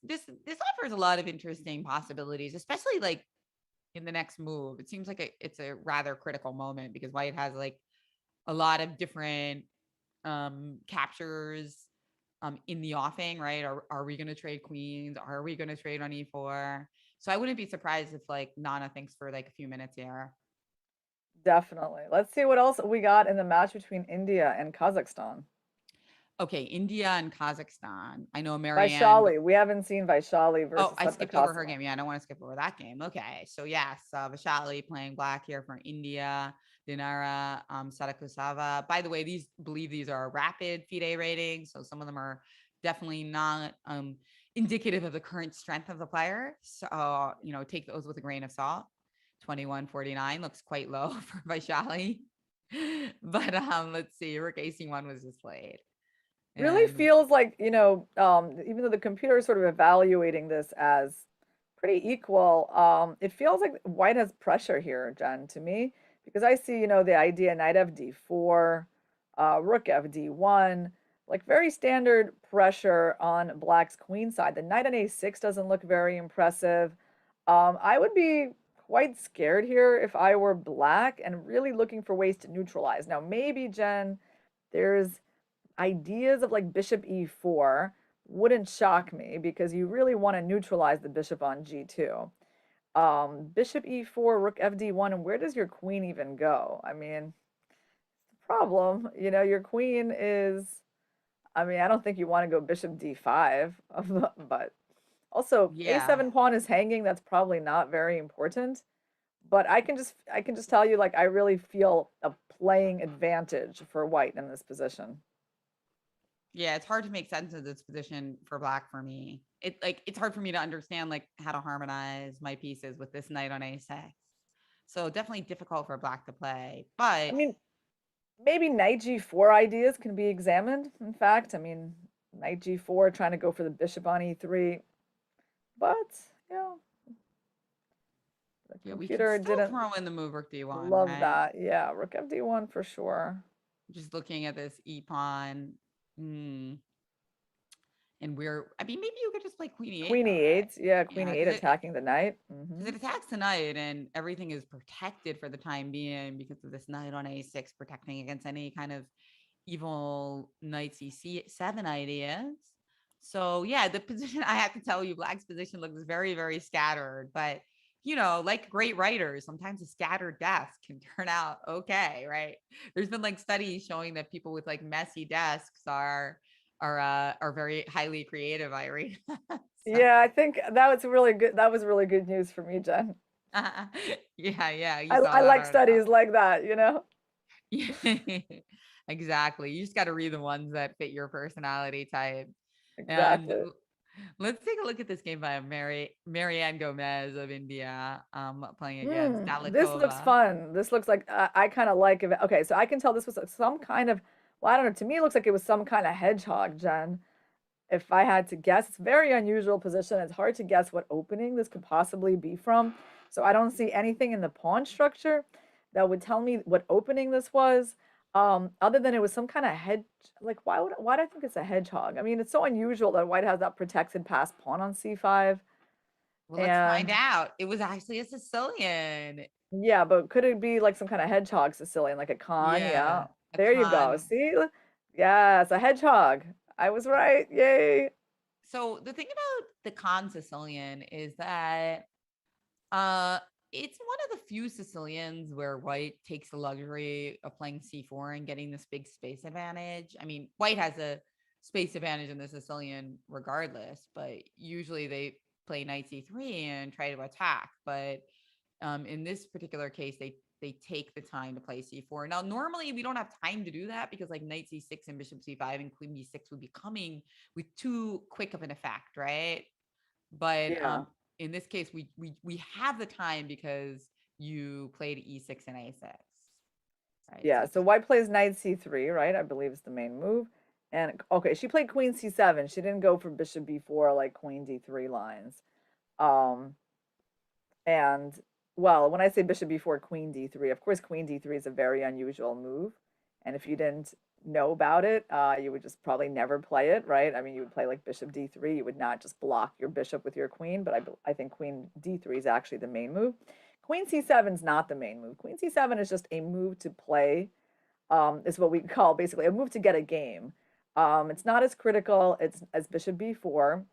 offers a lot of interesting possibilities, especially like in the next move. It seems like it's a rather critical moment because white has like a lot of different captures in the offing, right? Are we going to trade queens? Are we going to trade on e4? So I wouldn't be surprised if like Nana thinks for like a few minutes here. Definitely. Let's see what else we got in the match between India and Kazakhstan. Okay, India and Kazakhstan. I know Marianne. Vaishali. We haven't seen Vaishali Oh, versus I skipped over her Satakasova. game. Yeah, I don't want to skip over that game. Okay, so yes, Vishali playing black here for India. Dinara Sadakusava. By the way, believe these are rapid FIDE ratings, so some of them are definitely not indicative of the current strength of the player. So take those with a grain of salt. 2149 looks quite low for Vaishali. But let's see, Rook AC1 was just played. Really And feels like, even though the computer is sort of evaluating this as pretty equal, it feels like white has pressure here, Jen, to me, because I see, the idea knight fd4, rook fd1, like very standard pressure on black's queen side. The knight on a6 doesn't look very impressive. I would be quite scared here if I were black and really looking for ways to neutralize. Now, maybe, Jen, there's ideas of like bishop e4 wouldn't shock me because you really want to neutralize the bishop on g2. Bishop e4, rook fd1, and where does your queen even go? I mean, problem. You know, your queen is, I mean, I don't think you want to go bishop d5, but also Yeah. a7 pawn is hanging. That's probably not very important. But I can just tell you, like, I really feel a playing advantage for white in this position. Yeah, it's hard to make sense of this position for black for me. It's hard for me to understand like how to harmonize my pieces with this knight on a6. So definitely difficult for black to play. I But mean, maybe knight g4 ideas can be examined. In fact, I mean, knight g4 trying to go for the bishop on e3, but you know, the yeah, we could computer still didn't throw in the move rook d1, love right? that. Yeah, rook fd1 for sure. Just looking at this e pawn. And I mean, maybe you could just play queen e8 Queen though, right? e8, yeah, queen Yeah, e8 attacking the knight. because it attacks the knight and everything is protected for the time being because of this knight on a6 protecting against any kind of evil knight c7 ideas. So yeah, the position I have to tell you, black's position looks very, very scattered, but like great writers, sometimes a scattered desk can turn out okay, right? There's been like studies showing that people with like messy desks are very highly creative, Irene. So Yeah, I think that was really good. That was really good news for me, Jen. yeah, you saw I that like article. studies like that, you know? Exactly. You just got to read the ones that fit your personality type. And Exactly. let's take a look at this game by Marianne Gomez of India, playing against Hmm, this looks Dalikova. fun. This looks like I kind of like it. Okay, so I can tell this was some kind of, well, I don't know. To me, it looks like it was some kind of hedgehog, Jen. If I had to guess, it's a very unusual position. It's hard to guess what opening this could possibly be from. So I don't see anything in the pawn structure that would tell me what opening this was. Other than it was some kind of hedge. Like, why do I think it's a hedgehog? I mean, it's so unusual that white has that protected pass pawn on c5. Well, let's find And out. It was actually a Sicilian. yeah, but could it be like some kind of hedgehog Sicilian, like a con? Yeah. Yeah, a There you go. con. See? Yes, a hedgehog. I was right. Yay. So the thing about the con Sicilian is that Uh, it's one of the few Sicilians where white takes the luxury of playing c4 and getting this big space advantage. I mean, white has a space advantage in the Sicilian regardless, but usually they play knight c3 and try to attack. But in this particular case, they take the time to play c4. Now, normally we don't have time to do that because like knight c6 and bishop c5 and queen b6 would be coming with too quick of an effect, right? But Yeah. in this case, we have the time because you played e6 and a6, right? So Yeah, so it's white plays knight c3, right? I believe is the main move. And okay, she played queen c7. She didn't go for bishop b4 like queen d3 lines. Um, and well, when I say bishop b4, queen d3, of course, queen d3 is a very unusual move. And if you didn't know about it, you would just probably never play it, right? I mean, you would play like bishop d3. You would not just block your bishop with your queen, but I think queen d3 is actually the main move. Queen c7 is not the main move. Queen c7 is just a move to play, is what we call basically a move to get a game. It's not as critical as bishop b4,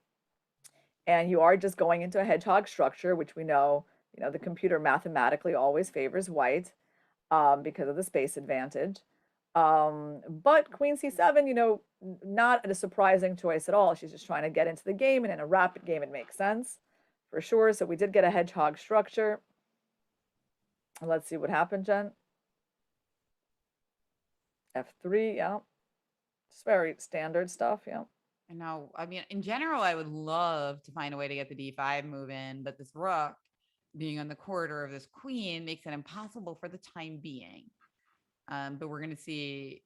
and you are just going into a hedgehog structure, which we know, the computer mathematically always favors white, because of the space advantage. But queen c7, not a surprising choice at all. She's just trying to get into the game, and in a rapid game, it makes sense for sure. So we did get a hedgehog structure. Let's see what happened, Jen. F3, yeah. Just very standard stuff, yeah. and now I mean in general I would love to find a way to get the d5 move in, but this rook being on the corridor of this queen makes it impossible for the time being. But we're going to see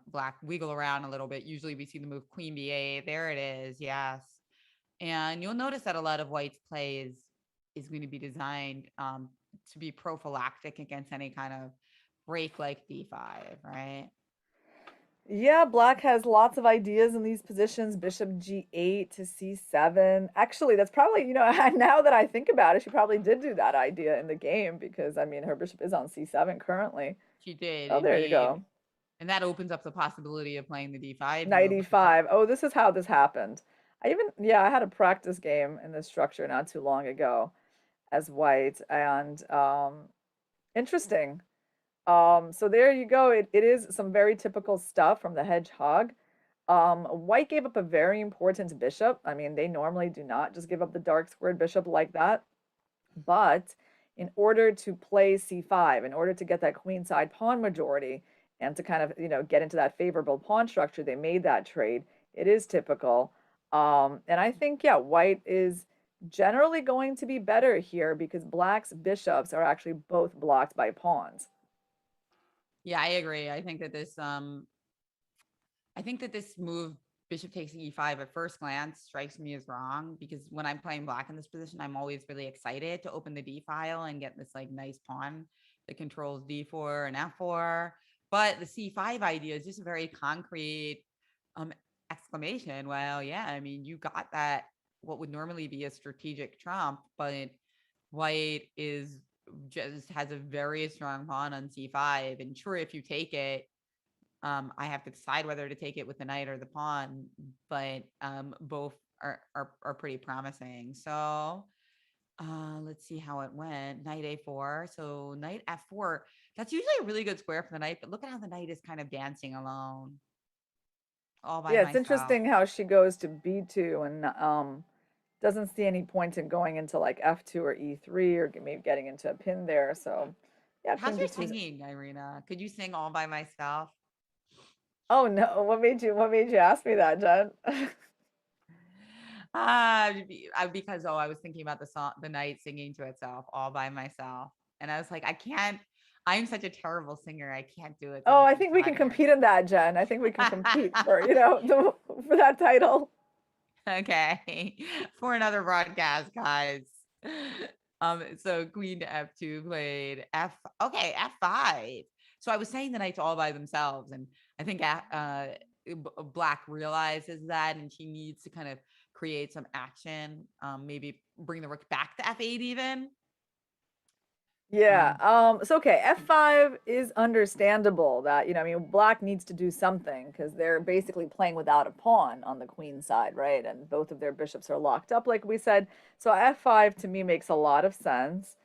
black wiggle around a little bit. Usually we see the move queen b8. There it is. Yes. And you'll notice that a lot of white's play is going to be designed to be prophylactic against any kind of break like d5, right? Yeah, black has lots of ideas in these positions. Bishop g8 to c7. Actually, that's probably, now that I think about it, she probably did do that idea in the game because, I mean, her bishop is on c7 currently. She did Oh, there you indeed. go. And that opens up the possibility of playing the d5 Knight move, which is e5. Oh, this is how this happened. Yeah, I had a practice game in this structure not too long ago as white. And interesting. So there you go. It is some very typical stuff from the hedgehog. White gave up a very important bishop. I mean, they normally do not just give up the dark squared bishop like that. But in order to play c5, in order to get that queenside pawn majority and to kind of, get into that favorable pawn structure, they made that trade. It is typical. And I think, yeah, white is generally going to be better here because black's bishops are actually both blocked by pawns. Yeah, I agree. I think that this move, bishop takes e5, at first glance strikes me as wrong, because when I'm playing black in this position, I'm always really excited to open the d file and get this like nice pawn that controls d4 and f4. But the c5 idea is just a very concrete exclamation. Well, yeah, I mean, you got that, what would normally be a strategic trump, but white is just has a very strong pawn on c5. And sure, if you take it, I have to decide whether to take it with the knight or the pawn, but both are pretty promising. So let's see how it went. Knight a4. So knight f4. That's usually a really good square for the knight, but look at how the knight is kind of dancing alone, all by Yeah, it's myself. interesting how she goes to b2 and doesn't see any point in going into like f2 or e3 or maybe getting into a pin there. So, yeah, How's queen your b2 is. singing, Irina? Could you sing all by myself? Oh no, what made you ask me that, Jen? Because I was thinking about the song, the night singing to itself all by myself, and I was like, I can't. I'm such a terrible singer. I can't do it. So Oh, this I is think we can flattering. compete in that, Jen. I think we can compete for, for that title. Okay, for another broadcast, guys. So queen to f2 played okay, f5. So I was saying the knights all by themselves, and I think black realizes that, and she needs to kind of create some action, maybe bring the rook back to f8 even. Yeah. Um, So okay, F5 is understandable that, I mean, black needs to do something because they're basically playing without a pawn on the queen side, right? And both of their bishops are locked up, like we said. So F5 to me makes a lot of sense.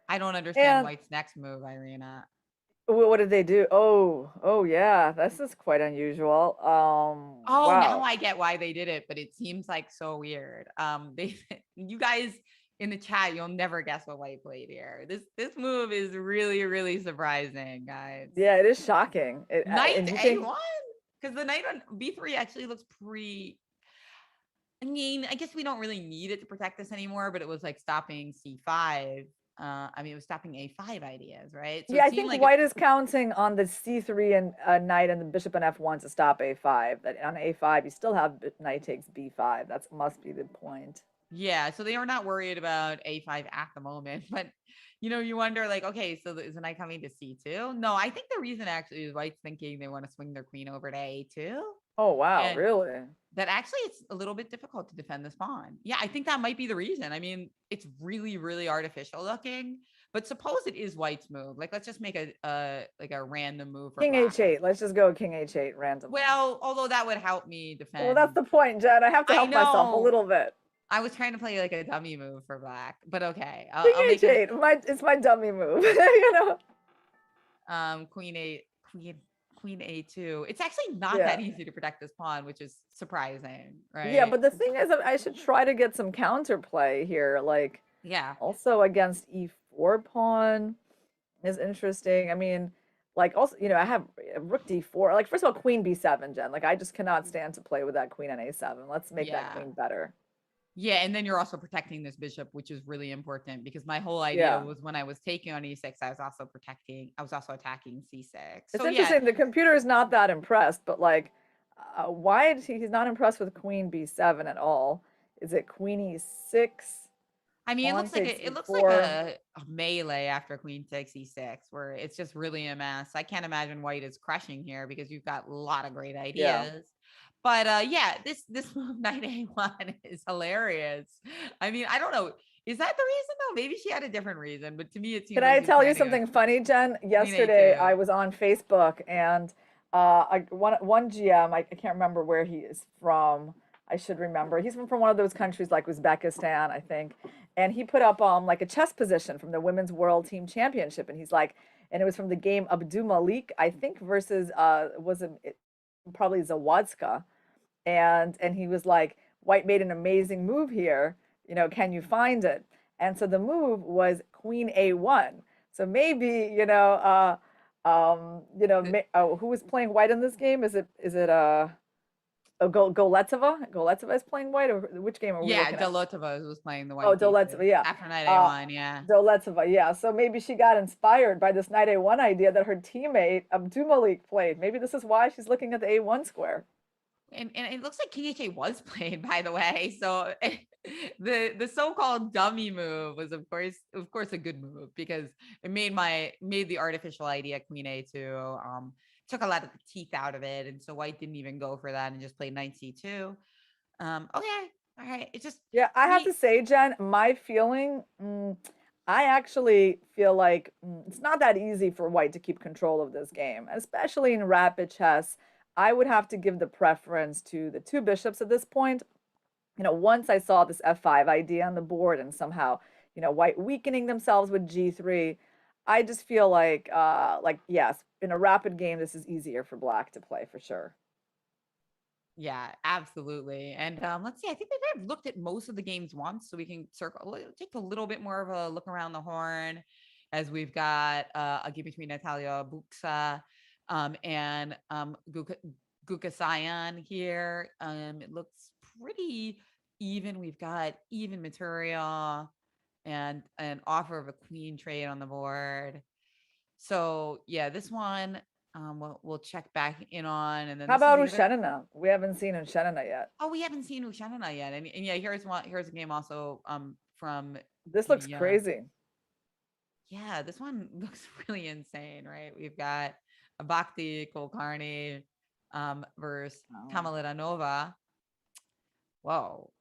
I don't understand And white's next move, Irina. what did they do? Oh yeah, this is quite unusual. Oh, now Wow. I get why they did it, but it seems like so weird. They, you guys in the chat, you'll never guess what white played here. This move is really, really surprising, guys. Yeah, it is shocking. Knight And you think, a1, because the knight on b3 actually looks pretty. I mean, I guess we don't really need it to protect this anymore, but it was like stopping c5. I mean, it was stopping a5 ideas, right? So yeah, it I seemed think like it. white is counting on the c3 and knight and the bishop and f1 to stop a5. That on a5 you still have knight takes b5. That must be the point. Yeah, so they are not worried about a5 at the moment, but you wonder like, okay, so is the knight coming to c2? No, I think the reason actually is white's thinking they want to swing their queen over to a2, Oh wow, and really? that actually it's a little bit difficult to defend this pawn. Yeah, I think that might be the reason. I mean, it's really, really artificial looking, but suppose it is white's move. Like, let's just make a like a random move for King black. h8. Let's just go king h8 randomly. Well, although that would help me Well, that's defend. the point, Jen. I have to I help myself a know. little bit. I was trying to play like a dummy move for black, but okay, King I'll make it. h8. It's my dummy move. you know? Queen a queen a2. It's actually not Yeah. that easy to protect this pawn, which is surprising, Yeah, right? but the thing is, I should try to get some counterplay here. Like, Yeah, also against e4 pawn is interesting. I mean, like also, I have rook d4. Like, first of all, queen b7, Jen. Like, I just cannot stand to play with that queen on a7. Let's make that yeah, queen better. yeah. And then you're also protecting this bishop, which is really important, because my whole idea Yeah. was when I was taking on e6, I was also attacking c6. It's So yeah, interesting. The computer is not that impressed, but like, why is he's not impressed with queen b7 at all? Is it queen e6? I mean, Pawn takes it looks like e4. a melee after queen takes e6, where it's just really a mess. I can't imagine white is crushing here because you've got a lot of great Yeah. ideas. But yeah, this move knight a1 is hilarious. I mean, I don't know. Is that the reason though? Maybe she had a different reason, but to me it seems Can like I she's tell you planning a something funny, Jen? queen Yesterday, a2. I was on Facebook and one GM, I can't remember where he is from. I should remember. He's from one of those countries like Uzbekistan, I think. And he put up like a chess position from the Women's World Team Championship. And he's like, and it was from the game Abdul Malik, I think, versus was it probably Zawadzka, and he was like, White made an amazing move here. You know, can you find it? And so the move was Queen A1. So maybe, who was playing White in this game? Goletsova? Goletsova is playing White, or which game are we Yeah, looking at? Dolotova was playing the Oh, white pieces Doletsova, yeah. after knight Uh, a1. Yeah. Doletsova, yeah. So maybe she got inspired by this knight A1 idea that her teammate Abdumalik played. Maybe this is why she's looking at the A1 square. And it looks like King HA was played, by the way. So the so-called dummy move was of course a good move, because it made the artificial idea Queen A2, took a lot of the teeth out of it, and so White didn't even go for that and just played Knight C2. Okay, all right. It's just Yeah, I to have to me, say, Jen, my feeling, I actually feel like it's not that easy for White to keep control of this game, especially in rapid chess. I would have to give the preference to the two bishops at this point. You know, once I saw this F5 idea on the board and somehow, White weakening themselves with G3, I just feel like yes, in a rapid game, this is easier for Black to play for sure. yeah, absolutely. And let's see. I think we've looked at most of the games once, so we can take a little bit more of a look around the horn, as we've got a game between Natalia Buksa and Guka Sayan here. It looks pretty even. We've got even material and an offer of a queen trade on the board. So yeah, this one we'll check back in on, and then How this is about the other. Ushenina? We haven't seen Ushenina yet. Oh, we haven't seen Ushanana yet, and yeah, here's a game also from This looks the crazy. yeah, this one looks really insane, right? We've got a Bhakti Kulkarni versus Oh. Kamalita Nova. Whoa,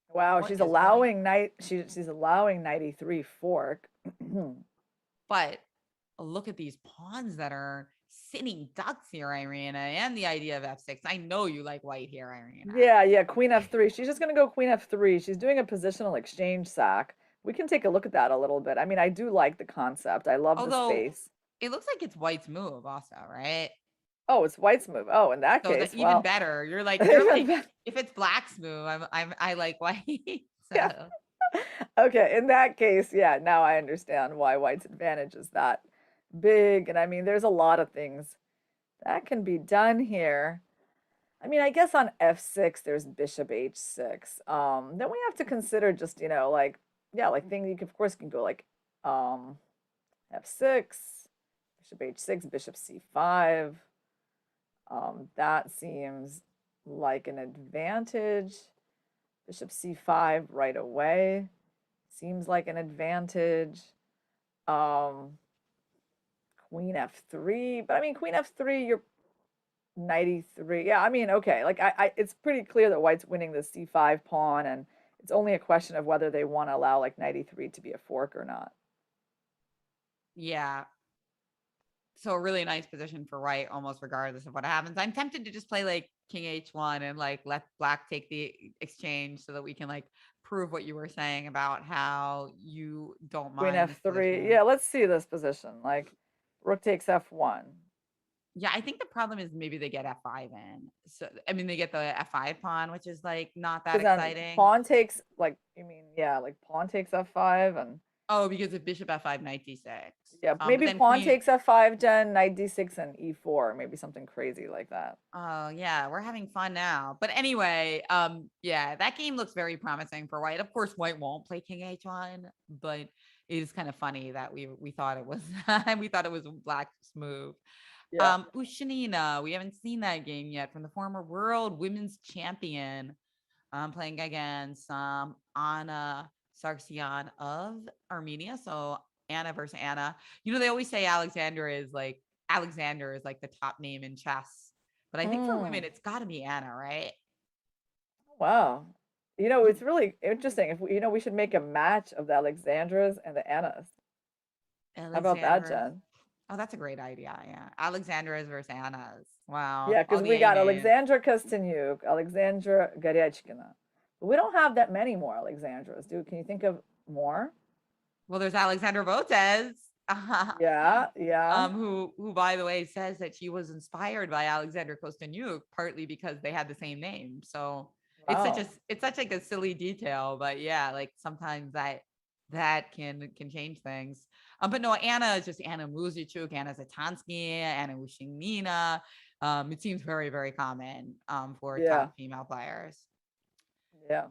Wow, what is going? she's allowing 93 fork. But look at these pawns that are sitting ducks here, Irina, and the idea of f6. I know you like white here, Irina. Yeah, yeah, Queen F3. She's just gonna go Queen F3. She's doing a positional exchange sack. We can take a look at that a little bit. I mean, I do like the concept. I love the Although space. it looks like it's white's move also, right? Oh, it's White's move. Oh, in that So that case, even well, better. You're like, even better. if it's black's move, I like white. Yeah. So Okay, in that case, yeah, now I understand why White's advantage is that big. And I mean, there's a lot of things that can be done here. I mean, I guess on F6 there's bishop H6. Then we have to consider just, like yeah, like thing you can, of course can go like um F6, bishop H6, bishop C5. That seems like an advantage. Bishop C5 right away seems like an advantage. Um, Queen F3, but I mean Queen F3, you're 93. Yeah, I mean, okay, like it's pretty clear that White's winning the C5 pawn, and it's only a question of whether they want to allow like 93 to be a fork or not. yeah. So a really nice position for white, almost regardless of what happens. I'm tempted to just play like King H1 and like let black take the exchange, so that we can like prove what you were saying about how you don't Queen mind this F3. position. Yeah, let's see this position. Like rook takes F1. Yeah, I think the problem is maybe they get F5 in. So I mean they get the F5 pawn, which is like not that Because then exciting. pawn takes, like, you mean, yeah, like pawn takes F5 and Oh, because of bishop F5, knight D6. yeah, But maybe then pawn queen. takes F5, Jen, knight D6 and E4, maybe something crazy like that. Oh yeah, we're having fun now. But anyway, yeah, that game looks very promising for white. Of course, white won't play King H1, but it is kind of funny that we thought it was we thought it was black's move. Yeah. Ushanina, we haven't seen that game yet, from the former world women's champion, playing against Anna Sargsyan of Armenia. So Anna versus Anna. They always say Alexander is like the top name in chess. But I think for women, Mm, it's got to be Anna, right? wow. It's really interesting. If we should make a match of the Alexandras and the Annas. How about that, Alexandra. Jen? Oh, that's a great idea. Yeah. Alexandra's versus Anna's. Wow. Yeah, All because the we A got names. Alexandra Kostyniuk, Alexandra Goryachkina. But we don't have that many more Alexandras, dude. Can you think of more? Well, there's Alexandra Votez. Yeah, yeah. who by the way says that she was inspired by Alexander Kosteniuk partly because they had the same name. So Wow. it's such like a silly detail, but yeah, like sometimes that can change things. But no, Anna is just Anna Muzuchik, Anna Zatansky, Anna Ushinina. It seems very, very common for Yeah, top female players. yeah.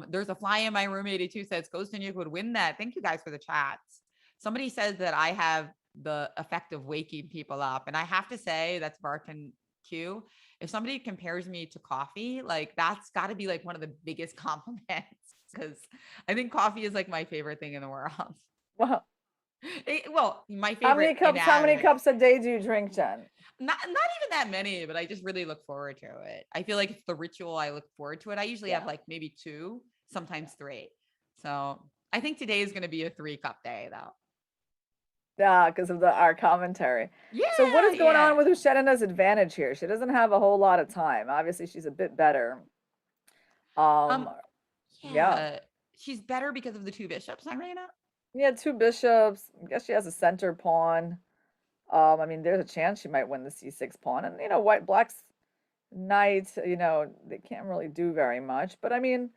There's a fly in my room 82 says Kosteniuk would win that. Thank you guys for the chats. Somebody says that I have the effect of waking people up. And I have to say that's Barton Q. If somebody compares me to coffee, like that's got to be like one of the biggest compliments because I think coffee is like my favorite thing in the world. Well, Well, my how favorite how many inanimate. cups a day do you drink, Jen? Not even that many, but I just really look forward to it. I feel like it's the ritual. I look forward to it. I usually have Yeah. like maybe two, Yeah. sometimes three. So I think today is going to be a 3 cup day though. Yeah, because of our commentary. So what Yeah, is going on yeah. with Ushenina's advantage here? She doesn't have a whole lot of time. Obviously, she's a bit better. Um, Um, yeah. yeah. She's better because of the two bishops, Irena. Yeah, two bishops. I guess she has a center pawn. I mean, there's a chance she might win the c6 pawn. And, black's knight, they can't really do very much. But I mean,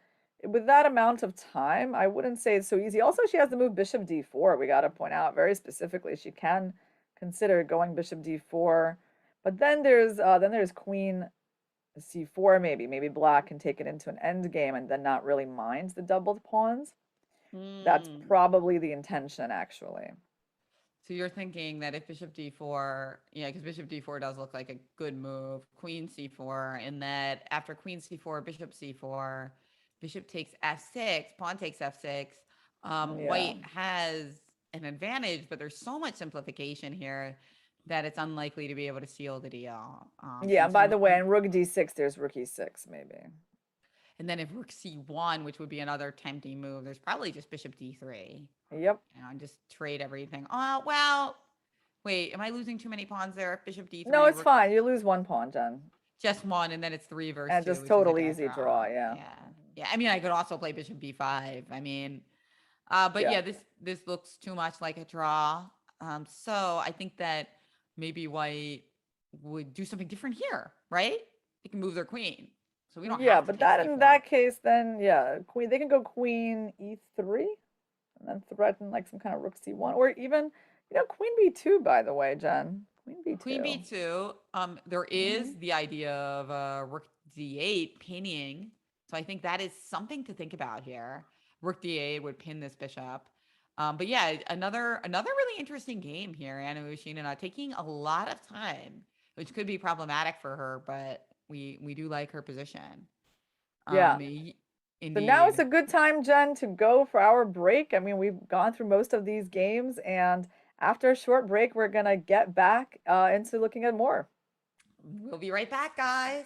with that amount of time, I wouldn't say it's so easy. Also, she has to move bishop d4. We got to point out very specifically she can consider going bishop d4. But then there's queen c4 maybe. Maybe black can take it into an end game and then not really mind the doubled pawns. That's Hmm. probably the intention, actually. So you're thinking that if bishop d4, yeah, because bishop d4 does look like a good move, queen c4, and that after queen c4, bishop c4, bishop takes f6, pawn takes f6, Yeah. white has an advantage, but there's so much simplification here that it's unlikely to be able to seal the deal. Yeah, and by the way, in rook d6, there's rook e6, maybe. And then if rook c1, which would be another tempting move, there's probably just bishop d3. Yep. And just trade everything. Oh, well, wait, am I losing too many pawns there? Bishop No, d3, it's rook, fine. You lose one pawn, Jen. just one, and then it's 3 versus And 2, just which is a total dead easy draw, draw. yeah. Yeah. Yeah. I mean, I could also play bishop b5. I mean, but Yeah. yeah, this looks too much like a draw. So I think that maybe white would do something different here, right? They can move their queen. So we don't Yeah, have to but take that in c4. that case, then yeah, they can go queen e3 and then threaten like some kind of rook c1 or even, queen b2, by the way, Jen. Queen Queen b2. b2. There Hmm. is the idea of rook d8 pinning. So I think that is something to think about here. Rook d8 would pin this bishop. But yeah, another really interesting game here. Anna Ushinina taking a lot of time, which could be problematic for her, but we do like her position. Yeah. So now it's Indeed. a good time, Jen, to go for our break. I mean, we've gone through most of these games, and after a short break, we're gonna get back into looking at more. We'll be right back, guys.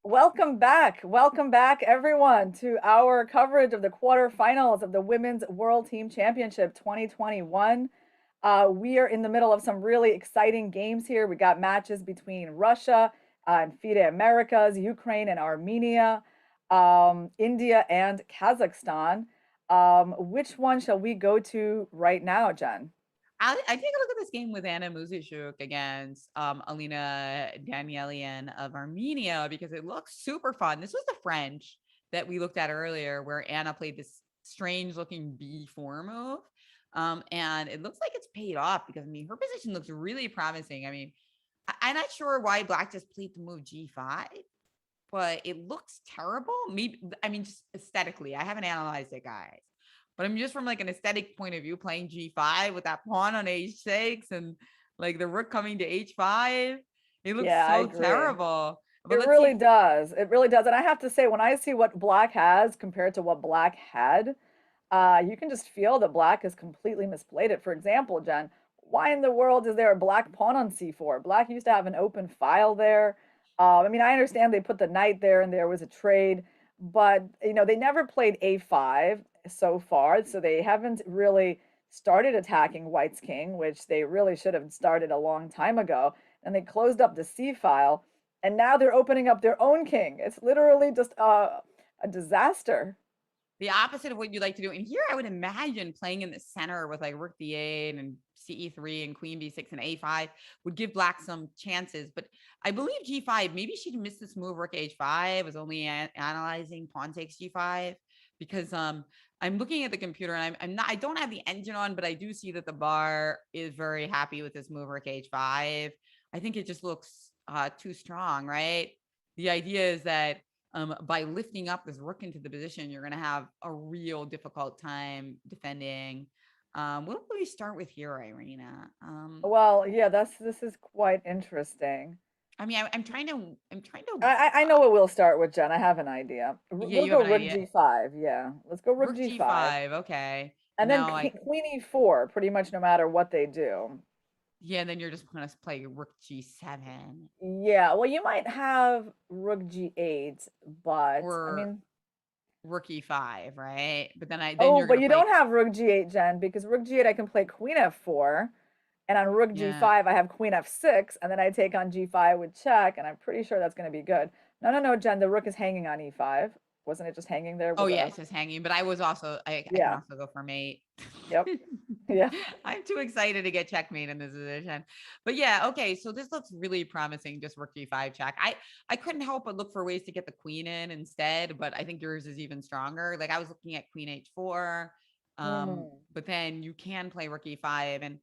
Welcome back, everyone, to our coverage of the quarterfinals of the Women's World Team Championship 2021. We are in the middle of some really exciting games here. We got matches between Russia and FIDE Americas, Ukraine and Armenia, India and Kazakhstan. Which one shall we go to right now, Jen? I take a look at this game with Anna Muzuchik against Alina Danielian of Armenia because it looks super fun. This was the French that we looked at earlier, where Anna played this strange looking B4 move. And it looks like it's paid off because, I mean, her position looks really promising. I mean, I'm not sure why Black just played the move G5, but it looks terrible. Maybe, I mean, just aesthetically, I haven't analyzed it, guys. But I'm just from like an aesthetic point of view, playing G5 with that pawn on H6 and like the rook coming to H5. It looks Yeah, I so agree. terrible. But It let's see really if does. It really does. And I have to say, when I see what Black has compared to what Black had, you can just feel that Black has completely misplayed it. For example, Jen, why in the world is there a Black pawn on C4? Black used to have an open file there. I mean, I understand they put the knight there and there was a trade, but they never played A5 so far, so they haven't really started attacking White's king, which they really should have started a long time ago. And they closed up the C file, and now they're opening up their own king. It's literally just a disaster. the opposite of what you like to do. And here I would imagine playing in the center with like rook d8 and ce3 and queen b6 and a5 would give Black some chances. But I believe g5, maybe she missed this move rook h5, was only analyzing pawn takes g5 because I'm looking at the computer and I'm not, I don't have the engine on, but I do see that the bar is very happy with this move rook h5. I think it just looks too strong, right? The idea is that by lifting up this rook into the position, you're going to have a real difficult time defending. What do we start with here, Irina? Well, yeah, this is quite interesting. I mean, I'm trying to. I know what we'll start with, Jen. I have an idea. Yeah, We'll you have go an rook idea. g5. Yeah, let's go rook Rook g5, g5. Okay, and and then now I queen e4. Pretty much no matter what they do. yeah, and then you're just going to play rook g7 Yeah, well, you might have rook g8, but I or mean, rook e5, right? But then oh, you're but going to you play don't have rook g8, Jen, because rook g8 I can play queen f4, and on rook yeah. g5 I have queen f6, and then I take on g5 with check, and I'm pretty sure that's going to be good. No, no, no, Jen, the rook is hanging on e5. Wasn't it just hanging there Oh with yeah, a? it's just hanging. But I was also I can Yeah, also go for mate. yep, yeah. I'm too excited to get checkmate in this position. But yeah, okay. So this looks really promising. Just rook g5 check. I couldn't help but look for ways to get the queen in instead, but I think yours is even stronger. Like I was looking at queen h4, Hmm. but then you can play rook e5, and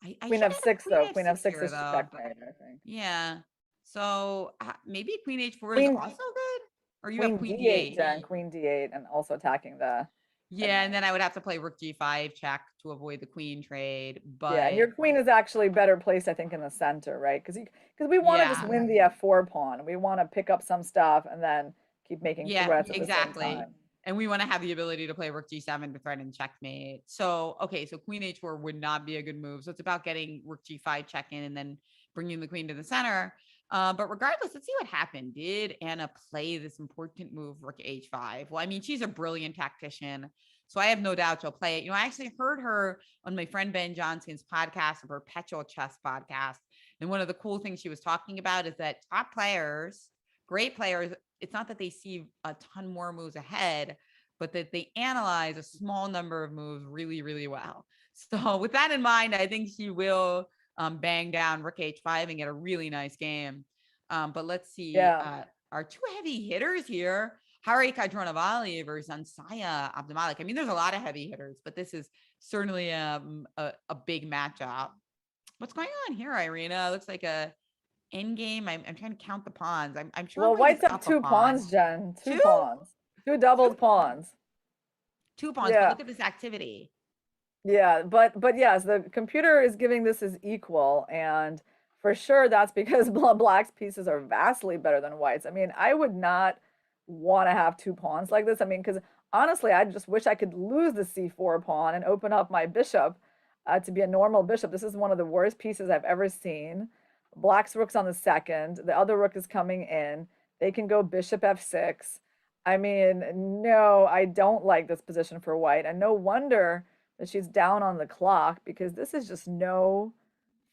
I Queen should have f6 queen though. Queen f6 f6 here is though. checkmate, I think. Yeah. So maybe queen h4 is Queen also good, or you have Queen queen d8, d8. Jen, Queen d8, and also attacking the Yeah, and knight. then I would have to play rook g5 check to avoid the queen trade. Yeah, and But your queen is actually better placed, I think, in the center, right? Because we want to just yeah, win the f4 pawn. We want to pick up some stuff and then keep making yeah, threats at the same exactly. time. And we want to have the ability to play rook g7 to threaten checkmate. So, okay, so queen h4 would not be a good move. So it's about getting rook g5 check in and then bringing the queen to the center. But regardless, let's see what happened. Did Anna play this important move, rook h5? Well, I mean, she's a brilliant tactician. So I have no doubt she'll play it. I actually heard her on my friend Ben Johnson's podcast, a Perpetual Chess podcast. And one of the cool things she was talking about is that top players, great players, it's not that they see a ton more moves ahead, but that they analyze a small number of moves really, really well. So with that in mind, I think she will bang down rook h5 and get a really nice game. But let's see, Yeah. our two heavy hitters here, Hari Kadronavali versus Ansaya Abdumalik. I mean, there's a lot of heavy hitters, but this is certainly a big matchup. What's going on here, Irina? It looks like a end game. I'm trying to count the pawns. I'm sure Well, White is white's up up a two pawn. pawns, Jen. Two Two? pawns. Two Two? doubled pawns. Two pawns, but Yeah. look at this activity. Yeah, but yes, the computer is giving this as equal, and for sure that's because Black's pieces are vastly better than White's. I mean, I would not want to have two pawns like this. I mean, because honestly, I just wish I could lose the C4 pawn and open up my bishop to be a normal bishop. This is one of the worst pieces I've ever seen. Black's rook's on the second. The other rook is coming in. They can go bishop f6. I mean, no, I don't like this position for white. And no wonder that she's down on the clock because this is just no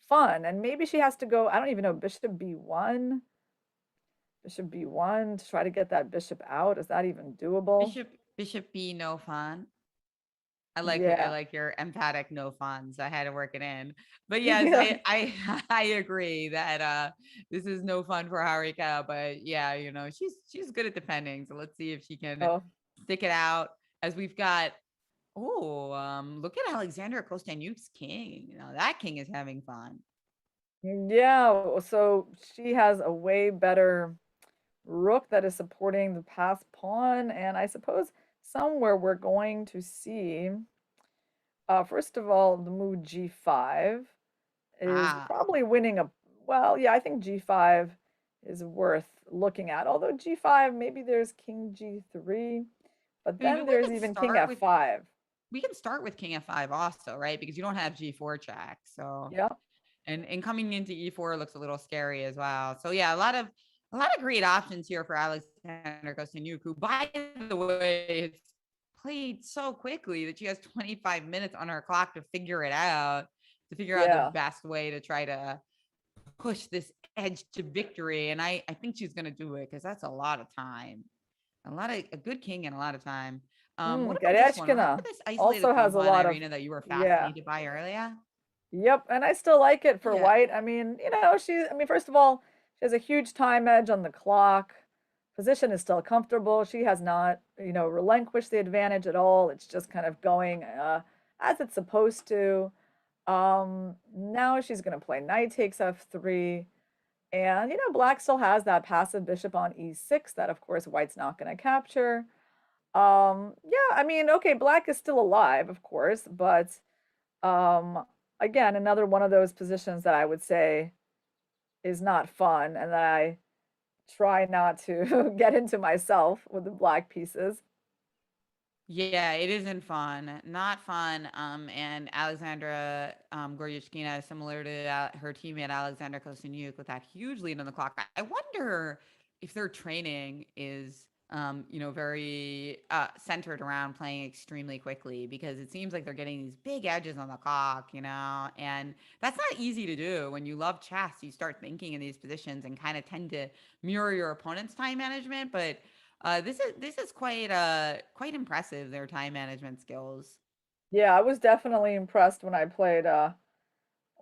fun. And maybe she has to go, I don't even know, bishop b1 to try to get that bishop out. Is that even doable? Bishop B, no fun. I Yeah. like your emphatic no funds. I had to work it in. But yes, Yeah. I agree that this is no fun for Harika, but yeah, you know, she's good at defending. So let's see if she can Oh, stick it out as we've got look at Alexandra Kostanyuk's king. Now that king is having fun. yeah. So she has a way better rook that is supporting the passed pawn. And I suppose somewhere we're going to see, first of all, the move g5 is Ah, probably winning a, well, yeah, I think g5 is worth looking at. Although g5, maybe there's king g3, but maybe then there's even king f5. we can start with king f5 also, right? Because you don't have g4 check. So Yeah. and coming into e4 looks a little scary as well. So yeah, a lot of great options here for Alexander Kosteniuk, who by the way has played so quickly that she has 25 minutes on her clock to figure it out, to figure out the Yeah. best way to try to push this edge to victory. And I think she's gonna do it because that's a lot of time. A good king and a lot of time. What about this one? Remember Gereshkina this isolated also pawn has a pawn, lot of, Irina, that you were yeah. fascinated by earlier? Yep, and I still like it for Yeah. white. I mean, I mean, first of all, she has a huge time edge on the clock. Position is still comfortable. She has not, relinquished the advantage at all. It's just kind of going as it's supposed to. Now she's going to play knight takes f3. And, black still has that passive bishop on e6 that, of course, white's not going to capture. Yeah, I mean, okay, black is still alive, of course, but um, again, another one of those positions that I would say is not fun and that I try not to get into myself with the black pieces. Yeah, it isn't fun. Not fun. And Alexandra Goryachkina, similar to her teammate Alexander Kosteniuk, with that huge lead on the clock. I wonder if their training is, very centered around playing extremely quickly, because it seems like they're getting these big edges on the clock, and that's not easy to do. When you love chess, you start thinking in these positions and kind of tend to mirror your opponent's time management, but this is quite impressive, their time management skills. Yeah, I was definitely impressed when I played well,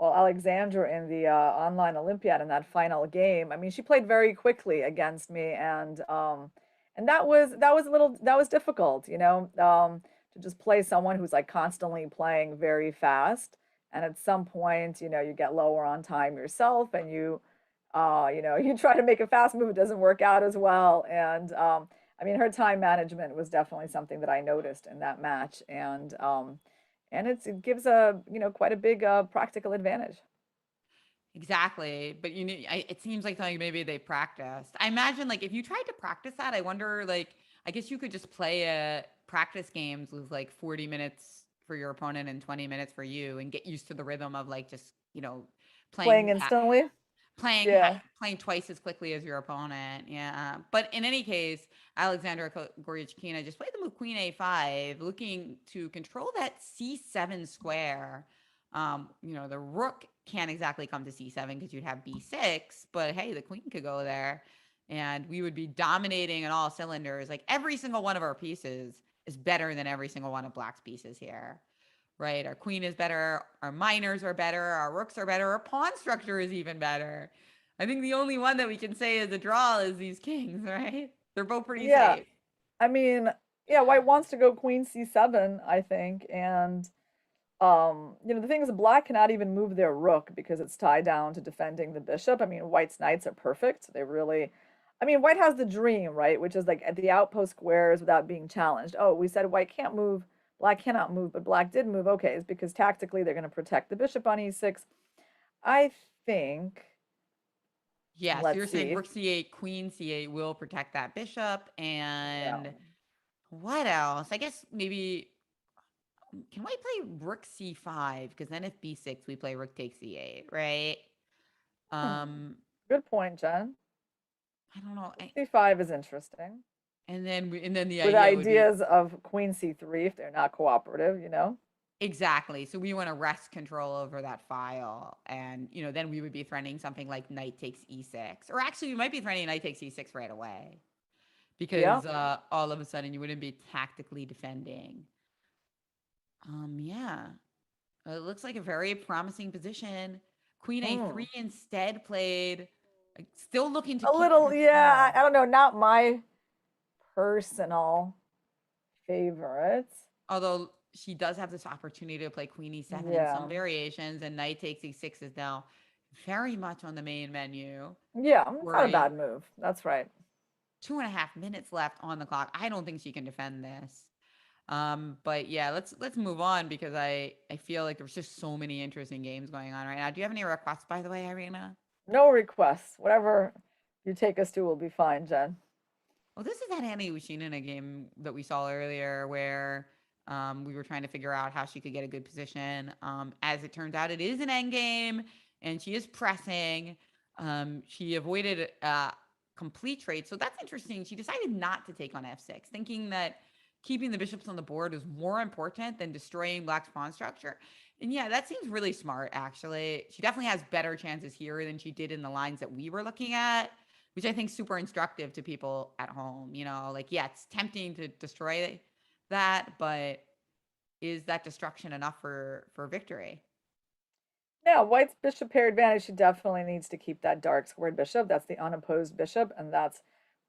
Alexandra in the online Olympiad in that final game. I mean, she played very quickly against me, and that was difficult, to just play someone who's like constantly playing very fast, and at some point, you get lower on time yourself, and you try to make a fast move, it doesn't work out as well, and I mean, her time management was definitely something that I noticed in that match, and it gives a quite a big practical advantage. Exactly, but it seems like something maybe they practiced. I imagine, like, if you tried to practice that, I wonder, like, I guess you could just play a practice games with like 40 minutes for your opponent and 20 minutes for you, and get used to the rhithm of like just Playing playing instantly. playing Yeah. playing twice as quickly as your opponent. Yeah. But in any case, Alexandra Goryachkina just played the move Queen A5, looking to control that C7 square. The rook can't exactly come to C7 because you'd have B6, but hey, the queen could go there and we would be dominating on all cylinders. Like, every single one of our pieces is better than every single one of black's pieces here, right? Our queen is better, our minors are better, our rooks are better, our pawn structure is even better. I think the only one that we can say is a draw is these kings, right? They're both pretty Yeah. safe. I mean, yeah, white wants to go queen c7, I think, and the thing is black cannot even move their rook because it's tied down to defending the bishop. I mean, white's knights are perfect. They really, I mean, white has the dream, right? Which is like at the outpost squares without being challenged. Oh, we said white can't move, black cannot move, but black did move. Okay, it's because tactically they're going to protect the bishop on e6. I think, Yeah, so let's you're saying see. rook c8, queen c8 will protect that bishop. Yeah. And what else? I guess maybe can we play rook c5? Because then if b6, we play rook takes c8, right? Hmm. Um, Good point, Jen. I don't know. C5 is interesting. And then the With idea would be ideas of queen C3 if they're not cooperative, you know? exactly. So we want to wrest control over that file. And, then we would be threatening something like knight takes e6. Or actually, we might be threatening knight takes e6 right away Yeah. because all of a sudden you wouldn't be tactically defending. Yeah. It looks like a very promising position. Queen Hmm. a3 instead played, still looking to A keep little, yeah, control. I don't know, not my personal favorites. Although she does have this opportunity to play queen e7 in some Yeah. variations, and knight takes e6 is now very much on the main menu. Yeah, it's not a Worrying. bad move. That's right. 2.5 minutes left on the clock. I don't think she can defend this. But yeah, let's move on because I feel like there's just so many interesting games going on right now. Do you have any requests, by the way, Irina? No requests. Whatever you take us to will be fine, Jen. Well, this is that Annie Ushina game that we saw earlier where we were trying to figure out how she could get a good position. As it turns out, it is an end game, and she is pressing. She avoided complete trade, so that's interesting. She decided not to take on f6, thinking that keeping the bishops on the board is more important than destroying Black's pawn structure. And yeah, that seems really smart, actually. She definitely has better chances here than she did in the lines that we were looking at, which I think is super instructive to people at home. Like, yeah, it's tempting to destroy that, but is that destruction enough for victory? Yeah, White's bishop pair advantage. She definitely needs to keep that dark squared bishop. That's the unopposed bishop, and that's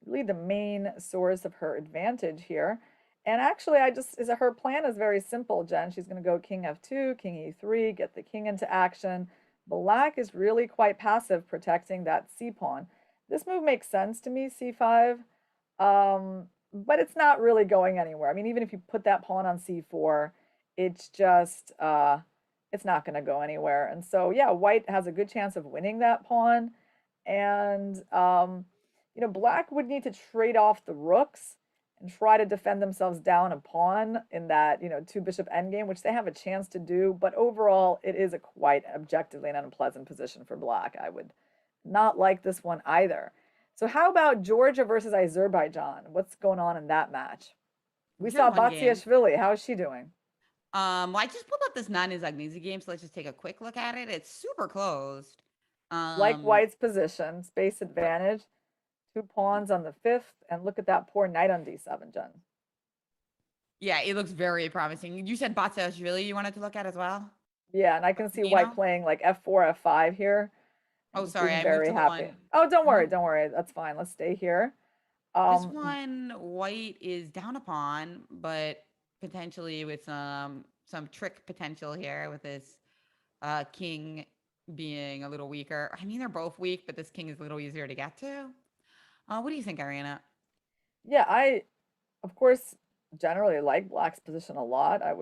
really the main source of her advantage here. And actually, her plan is very simple, Jen. She's going to go king f2, king e3, get the king into action. Black is really quite passive, protecting that c pawn. This move makes sense to me, c5, but it's not really going anywhere. I mean, even if you put that pawn on c4, it's just it's not going to go anywhere. And so, yeah, White has a good chance of winning that pawn. And, Black would need to trade off the rooks and try to defend themselves down a pawn in that, two bishop endgame, which they have a chance to do. But overall, it is a quite objectively an unpleasant position for Black. I would not like this one either. So, how about Georgia versus Azerbaijan? What's going on in that match? We Sure, saw one game. Batsiashvili. How is she doing? Well, I just pulled up this Nine is Agnesia game, so let's just take a quick look at it. It's super closed. Like Um, White's position, space advantage, two pawns on the fifth, and look at that poor knight on d7, Jen. yeah, it looks very promising. You said Batsiashvili you wanted to look at as well? Yeah, and I can see White Nino? playing like f4, f5 here, and Oh, just sorry, being I moved very to the happy. one. Oh, don't worry, Nope. don't worry. That's fine. Let's stay here. This Um, one, White is down a pawn, but potentially with some trick potential here with this king being a little weaker. I mean, they're both weak, but this king is a little easier to get to. What do you think, Ariana? yeah, of course, generally like Black's position a lot. I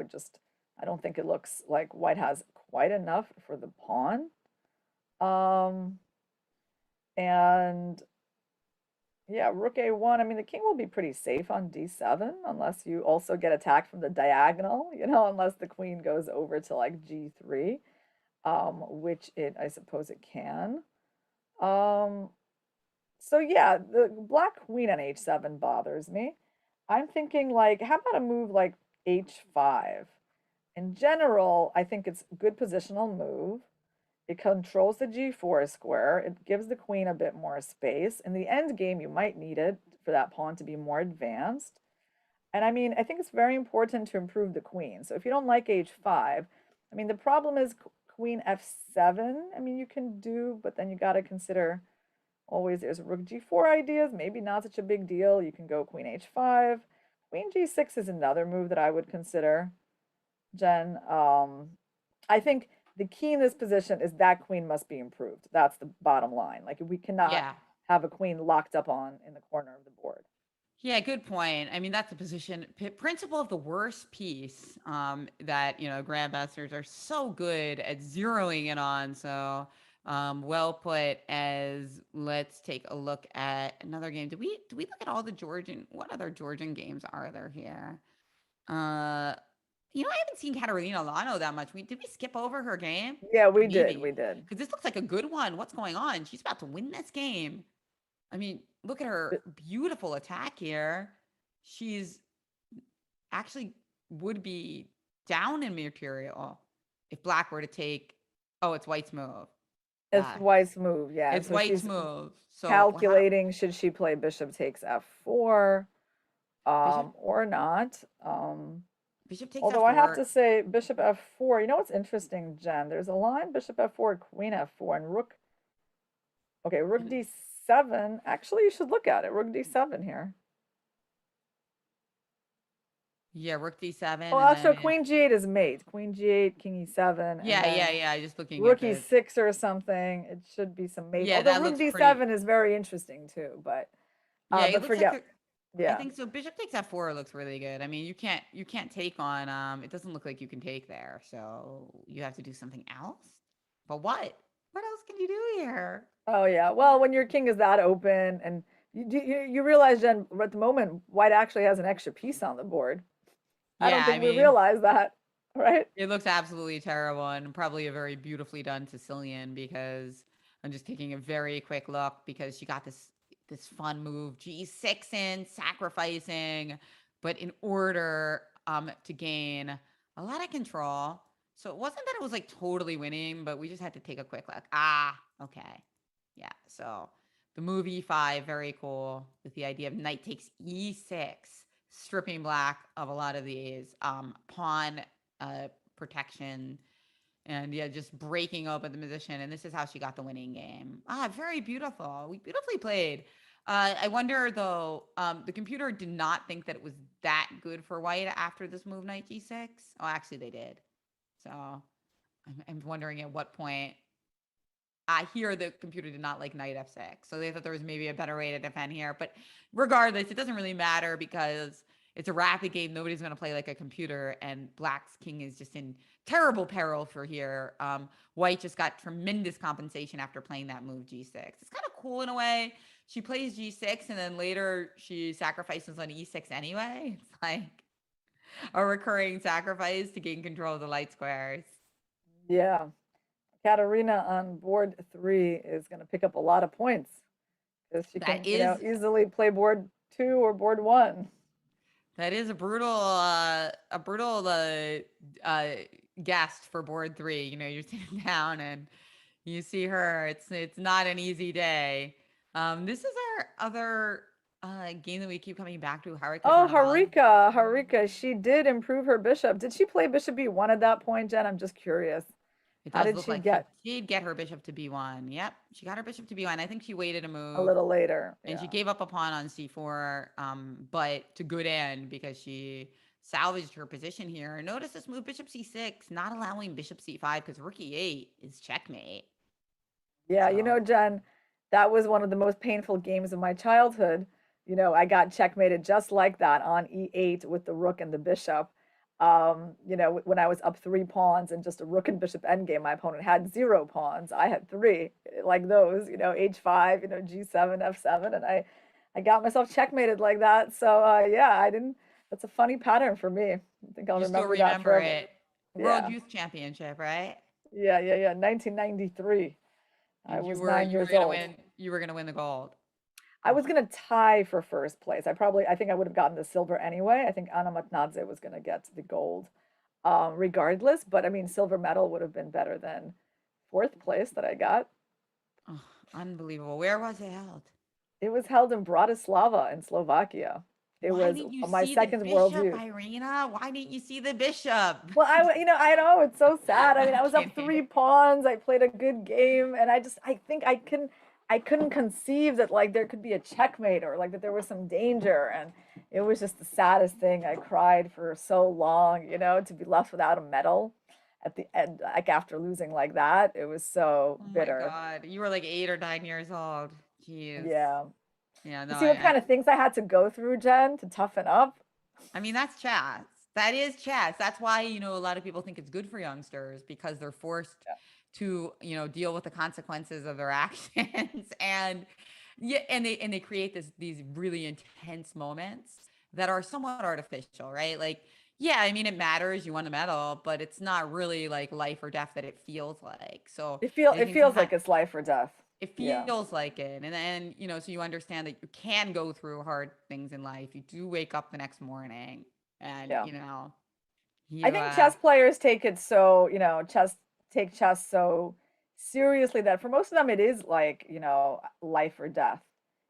don't think it looks like White has quite enough for the pawn. Um, and Yeah, rook a1. I mean, the king will be pretty safe on d7 unless you also get attacked from the diagonal, unless the queen goes over to like g3, which I suppose it can. Um, so yeah, the black queen on h7 bothers me. I'm thinking like, how about a move like h5? In general, I think it's a good positional move. It controls the g4 square. It gives the queen a bit more space. In the end game, you might need it for that pawn to be more advanced. And I mean, I think it's very important to improve the queen. So if you don't like h5, I mean, the problem is queen f7. I mean, you can do, but then you got to consider always there's rook g4 ideas. Maybe not such a big deal. You can go queen h5. Queen g6 is another move that I would consider, Jen. I think the key in this position is that queen must be improved. That's the bottom line. Like we cannot Yeah. have a queen locked up on in the corner of the board. Yeah, good point. I mean, that's a position principle of the worst piece that grandmasters are so good at zeroing in on. So well put. As let's take a look at another game. Do we look at all the Georgian? What other Georgian games are there here? I haven't seen Katerina Lano that much. Did we skip over her game? Yeah, we did. Maybe We did. because this looks like a good one. What's going on? She's about to win this game. I mean, look at her beautiful attack here. She's actually would be down in material if black were to take, oh, it's white's move. It's Yeah, White's move, yeah. it's So white's she's move. So how calculating, should she play bishop takes f4, bishop or not. bishop takes Although I have f4. to say bishop f4, you know what's interesting, Jen? There's a line bishop f4, queen f4, and rook. Okay, rook d7. Actually, you should look at it. Rook d7 here. Yeah, rook d7, Oh, and then actually, queen g8 is mate. Queen g8, king e7, and yeah, yeah, then yeah. Just looking at rook the e6 or something. It should be some mate. yeah, Although that rook looks pretty. d7 is very interesting too, Yeah, it but looks like forget. I Yeah. think so. Bishop takes f4 looks really good. I mean, you can't take on it doesn't look like you can take there. So you have to do something else. But what? What else can you do here? Oh yeah. Well, when your king is that open, and you realize, Jen, at the moment, White actually has an extra piece on the board. I don't Yeah, I think we mean, realize that, right? it looks absolutely terrible and probably a very beautifully done Sicilian because I'm just taking a very quick look because she got this fun move g6 in sacrificing, but in order to gain a lot of control. So it wasn't that it was like totally winning, but we just had to take a quick look. Ah, okay. Yeah. So the move e5, very cool with the idea of knight takes e6, stripping black of a lot of these pawn protection and yeah, just breaking open the position. And this is how she got the winning game. Ah, very beautiful. We beautifully played. I wonder though, the computer did not think that it was that good for white after this move knight g6. Oh, actually they did. So I'm wondering at what point. I hear the computer did not like knight f6. So they thought there was maybe a better way to defend here. But regardless, it doesn't really matter because it's a rapid game. Nobody's going to play like a computer. And black's king is just in terrible peril for here. White just got tremendous compensation after playing that move g6. It's kind of cool in a way. She plays g6 and then later she sacrifices on e6 anyway. It's like a recurring sacrifice to gain control of the light squares. Yeah. Katerina on board 3 is going to pick up a lot of points because she That can, is easily play board 2 or board 1. That is a brutal guest for board 3. You know, you're sitting down and you see her. It's not an easy day. This is our other game that we keep coming back to. Harika Oh, Nurmagomedov. Harika, she did improve her bishop. Did she play bishop b1 at that point, Jen? I'm just curious. It How does did look she like she get did get her bishop to b1. Yep, she got her bishop to b1. I think she waited a a move little later? and she Yeah. gave up a pawn on c4, but to good end because she salvaged her position here. Notice this move bishop c6, not allowing bishop c5 because rook e8 is checkmate. Yeah, So Jen, that was one of the most painful games of my childhood. I got checkmated just like that on e8 with the rook and the bishop. When I was up 3 pawns and just a rook and bishop endgame, my opponent had 0 pawns. I had three, like those, h5, g7, f7, and I got myself checkmated like that. So yeah, I didn't. That's a funny pattern for me. I think I'll you still remember that remember forever. it. World Yeah, Youth Championship, right? yeah. 1993. I And was 9 years old. you were gonna win the gold. I was gonna tie for first place. I think I would have gotten the silver anyway. I think Anna Matnadze was gonna get the gold, regardless. But I mean, silver medal would have been better than fourth place that I got. Oh, unbelievable. Where was it held? It was held in Bratislava in Slovakia. It Why was didn't you my see the second World bishop, Youth. Irina? Why didn't you see the bishop? Well, I know it's so sad. I mean, I'm I was up kidding. 3 pawns. I played a good game, and I think I couldn't conceive that like there could be a checkmate or like that there was some danger, and it was just the saddest thing. I cried for so long, to be left without a medal at the end, like after losing like that. It was so Oh my bitter. God. You were like 8 or 9 years old. Jeez. Yeah. Yeah, You no, see what kind of things I had to go through, Jen, to toughen up? I mean, that's chess. That is chess. That's why, a lot of people think it's good for youngsters because they're forced to, deal with the consequences of their actions. And yeah, and they create these really intense moments that are somewhat artificial, right? Like, yeah, I mean, it matters. You won a medal, but it's not really like life or death that it feels like. So I It think feels sometimes like it's life or death. It Yeah. feels like it. And then, so you understand that you can go through hard things in life. You do wake up the next morning and, Yeah. I you, think chess players take it so, take chess so seriously that for most of them it is like, life or death.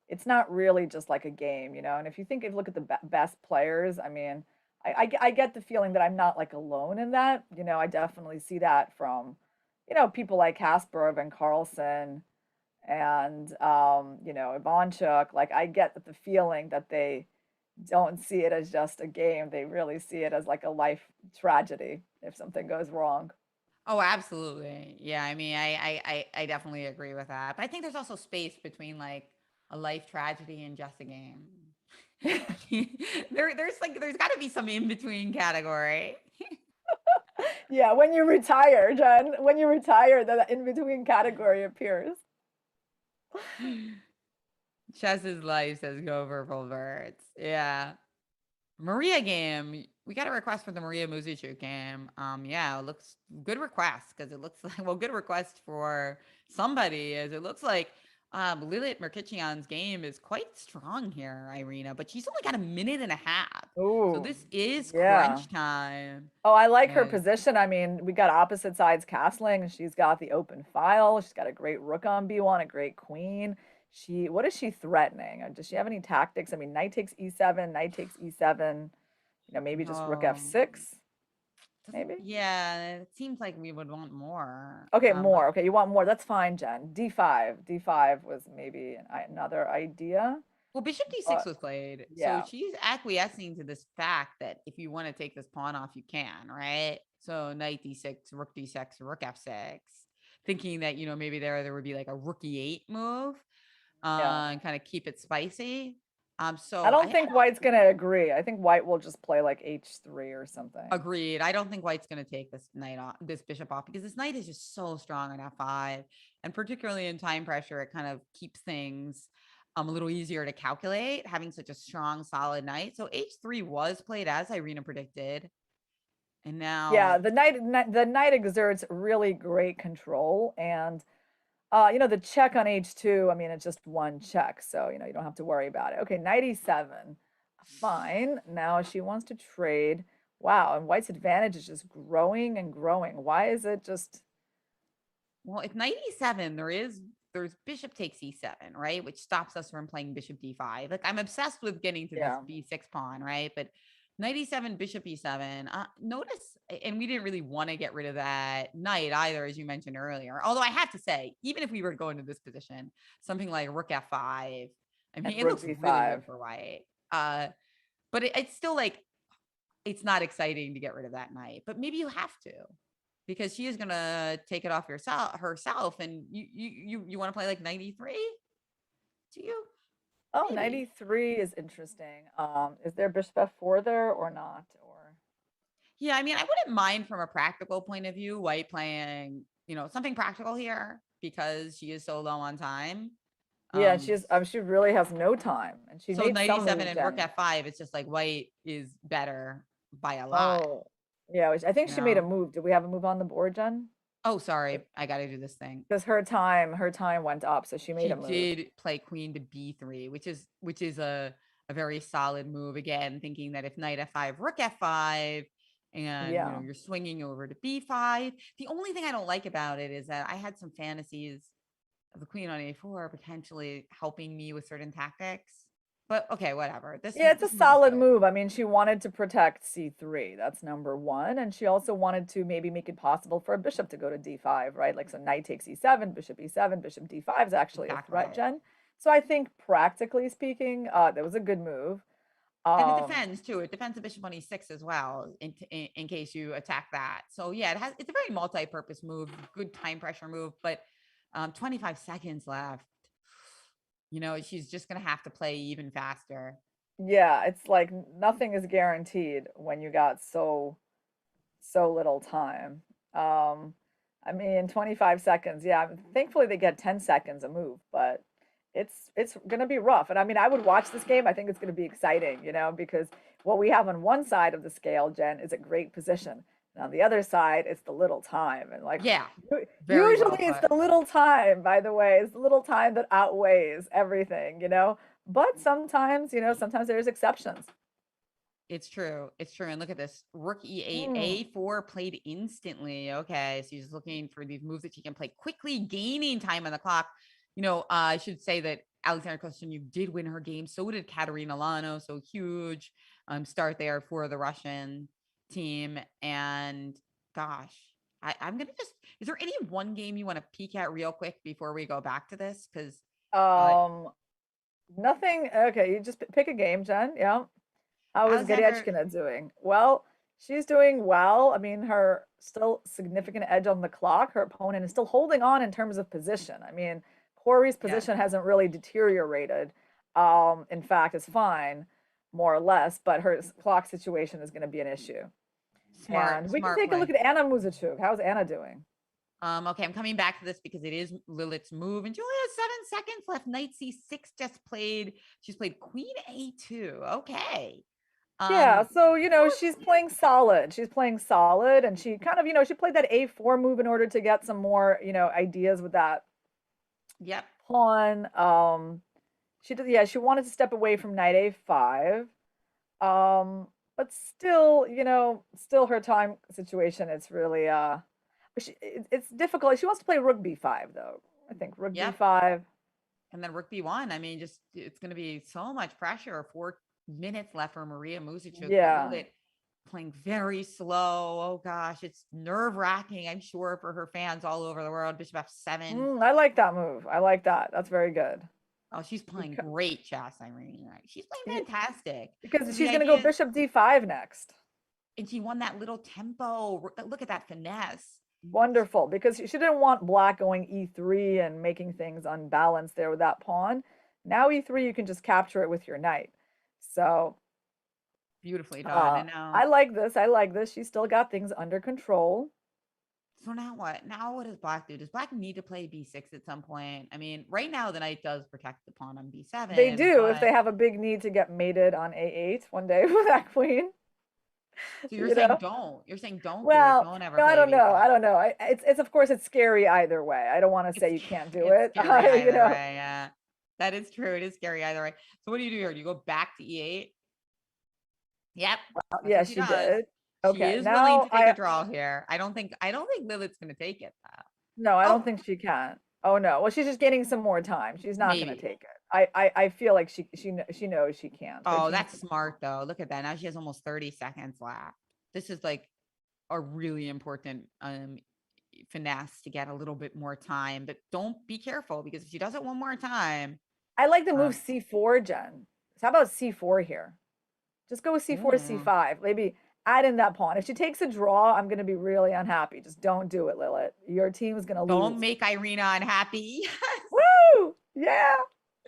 It's not really just like a game, And if you look at the best players, I mean, I get the feeling that I'm not like alone in that. I definitely see that from, people like Kasparov and Carlsen and Ivanchuk. Like I get the feeling that they don't see it as just a game. They really see it as like a life tragedy if something goes wrong. oh, absolutely. Yeah. I mean, I definitely agree with that. But I think there's also space between like a life tragedy and just a game. There's got to be some in between category. Yeah, when you retire, Jen, when you retire, the in between category appears. Chess's life says go purple birds. Yeah. Maria game. We got a request for the Maria Muzuchik game. Yeah, it looks good request because it looks like good request for somebody as it looks like Lilith Merkician's game is quite strong here, Irina, but she's only got a minute and a half. So Ooh, this is yeah. crunch time. Oh, I like her As position. I mean, we got opposite sides castling. She's got the open file. She's got a great rook on b1, a great queen. What is she threatening? Does she have any tactics? I mean, knight takes e7, knight takes e7. Maybe just rook um f6, doesn't maybe. yeah, it seems like we would want more. Okay, But more. Okay, you want more. That's fine, Jen. D5. D5 was maybe another idea, well, bishop d6 but was played. So yeah. she's acquiescing to this fact that if you want to take this pawn off, you can, right? So knight d6, rook d6, rook f6, thinking that, maybe there would be like a rook e8 move, Yeah. and kind of keep it spicy. I So don't I think White's going to agree. I think White will just play like H3 or something. agreed. I don't think White's going to take this knight off, this bishop off, because this knight is just so strong on f5, and particularly in time pressure, it kind of keeps things a little easier to calculate, having such a strong, solid knight. So h3 was played as Irina predicted, and Yeah, now, the knight exerts really great control, and the check on H2, I mean, it's just one check, so you don't have to worry about it. Okay, knight E7. Fine. Now she wants to trade. Wow, and White's advantage is just growing and growing. Why is it just well, if knight e7, there's bishop takes e7, right, which stops us from playing bishop d5. Like I'm obsessed with getting to this yeah. b6 pawn, right? But knight e7, bishop e7. Notice, and we didn't really want to get rid of that knight either, as you mentioned earlier. Although I have to say, even if we were going to this position, something like rook f5, I And mean, it rook looks really B5. good for white. But it's still like it's not exciting to get rid of that knight. But maybe you have to, because she is gonna take it off herself, and you want to play like 93? Do you? Oh, Maybe. 93 is interesting. Is there bishop f4 there or not? Or Yeah, I mean, I wouldn't mind from a practical point of view, White playing, something practical here because she is so low on time. yeah, Um, she really has no time, and she so made some 97 moves, and rook Jen. f5, it's just like White is better by a lot, Oh, yeah, I think you she made a know? move. Did we have a move on the board, Jen? Oh, sorry, I got to do this thing. Because her time went up, so she made She a move. did play queen to b3, which is a very solid move. Again, thinking that if knight f5, rook f5, and Yeah. you're swinging over to b5. The only thing I don't like about it is that I had some fantasies of the queen on a4 potentially helping me with certain tactics. But okay, whatever. This Yeah, it's a this move is solid good. move. I mean, she wanted to protect c3. That's number one. And she also wanted to maybe make it possible for a bishop to go to d5, right? Like, so knight takes e7, bishop d5 is actually a threat, Exactly. Jen. So I think practically speaking, that was a good move. And it Um, defends too. It defends the bishop on e6 as well, in case you attack that. So yeah, it's a very multi-purpose move, good time pressure move. But 25 seconds left. She's just gonna have to play even faster. yeah, it's like nothing is guaranteed when you got so little time. Um, I mean, 25 seconds. Yeah, thankfully they get 10 seconds a move, but it's going to be rough. And I mean, I would watch this game. I think it's going to be exciting, because what we have on one side of the scale, Jen, is a great position. And on the other side, it's the little time. And like Yeah, very well usually it's put. the little time, by the way, it's the little time that outweighs everything, you know? But sometimes, you know, sometimes there's exceptions. It's true. It's true. And look at this. Rook E8, Hmm. A4 played instantly. Okay. So he's looking for these moves that he can play quickly, gaining time on the clock. I should say that Alexandra Kostyuk did win her game. So did Katerina Lano. So huge start there for the Russian team. And gosh, I'm going to is there any one game you want to peek at real quick before we go back to this? Because uh, Um, Nothing. Okay, you just pick a game, Jen. Yeah. How is Alexandra, Geryachkina doing? Well, she's doing well. I mean, her still significant edge on the clock. Her opponent is still holding on in terms of position. I mean, Corey's yes, position hasn't really deteriorated. In fact, it's fine, more or less, but her clock situation is going to be an issue. smart, And we can smart take a play. look at Anna Muzuchuk. How's Anna doing? Okay, I'm coming back to this because it is Lilith's move, and she only has 7 seconds left. Knight C6 just played. She's played Queen A2. Okay. Yeah, Um, so you know, she's playing solid. She's playing solid, and she kind of, you know, she played that A4 move in order to get some more, you know, ideas with that yep, pawn. She did, yeah, she wanted to step away from knight A5. But still, you know, still her time situation, it's really it's difficult. She wants to play rook B5 though. I think rook yep. B5. And then Rook B1. I mean, just it's going to be so much pressure. 4 minutes left for Maria Muzichuk, but Yeah. Lilith playing very slow. Oh gosh, it's nerve wracking. I'm sure for her fans all over the world. Bishop F7. I like that move. I like that. That's very good. Oh, she's playing Because, great chess, Irene. She's playing fantastic. because So the she's going to go idea is, bishop D5 next. and she won that little tempo. Look at that finesse. Wonderful, because she didn't want black going E3 and making things unbalanced there with that pawn. Now E3, you can just capture it with your knight. So Beautifully done. And I now, like this. I like this. She's still got things under control. so now what? Now what does black do? Does black need to play B6 at some point? I mean, right now the knight does protect the pawn on They B7, do if but they have a big need to get mated on A8 one day with that queen, so you're you saying know? don't. You're saying don't do it. Well, Don't ever no, I play don't know. B6. I don't know. It's of course it's scary either way. I don't want to say you can't do It's it. scary You either know. way. Yeah. That is true. It is scary either way. So what do you do here? Do you go back to E8? Yep. That's Yeah, what she she does. did. She Okay, is willing now to take a draw here. I don't think Lilith's gonna take it though. no, I don't Oh, think she can. Oh no. Well, she's just getting some more time. She's not going to maybe. take it. I feel like she knows she can't. Her Oh, team that's smart though. Look at that. Now she has almost 30 seconds left. This is like a really important finesse to get a little bit more time, but don't be careful because if she does it one more time, I like the move um, C4, Jen. So how about C4 here? Just go with C4, ooh, C5. Maybe add in that pawn. If she takes a draw, I'm going to be really unhappy. Just don't do it, Lilith. Your team is going to don't lose. make Irina unhappy. Woo! Yeah.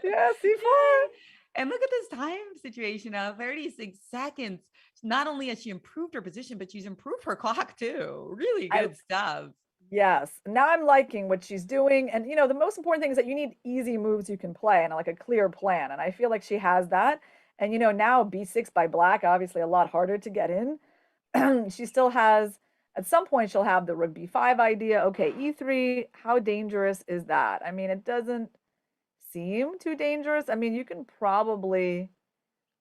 Yeah, C4. Yay. And look at this time situation now 36 seconds. Not only has she improved her position, but she's improved her clock too. Really I good stuff. Yes. Now I'm liking what she's doing. And, you know, the most important thing is that you need easy moves you can play and like a clear plan. And I feel like she has that. And, you know, now B6 by black, obviously a lot harder to get in. She still has, at some point, she'll have the rook B5 idea. Okay, E3, how dangerous is that? I mean, it doesn't seem too dangerous. I mean, you can probably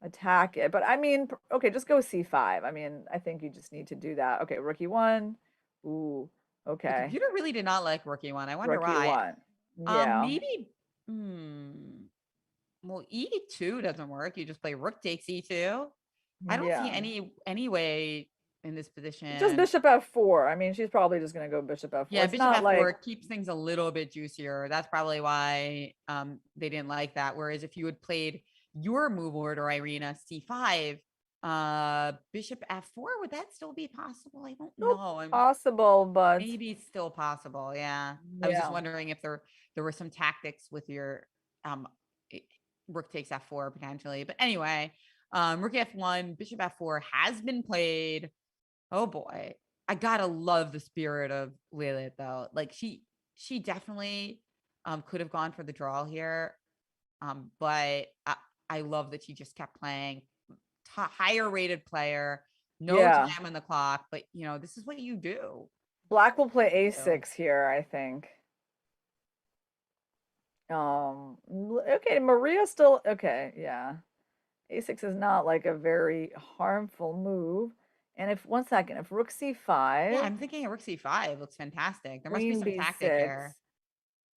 attack it, but I mean, okay, just go C5. I mean, I think you just need to do that. Okay, rook E1. Ooh, The okay. computer really did not like rookie one. I wonder Rook why. E1. Yeah. Maybe. Well, E2 doesn't work. You just play rook takes E2. I don't see Yeah. any way in this Just position. bishop F4. I mean, she's probably just going to go bishop F4. Yeah, It's bishop not F4 like, keeps things a little bit juicier. That's probably why they didn't like that. Whereas if you had played your move order, Irina, C5, bishop F4, would that still be possible? I don't still know. I'm possible, but maybe it's still possible. Yeah. I was just yeah. wondering if there were some tactics with your um i- rook takes F4 potentially. But anyway, rook F1, bishop F4 has been played. Oh boy. I gotta love the spirit of Lilith though. Like she definitely could have gone for the draw here. But I love that she just kept playing higher rated player. No Yeah. time on the clock, but you know, this is what you do. Black will play You. a6 here, I think. Okay, Maria still okay, yeah. A6 is not like a very harmful move. And if one second, if rook Yeah, c5, I'm thinking a rook c5 looks fantastic. There must be queen some tactic here. b6.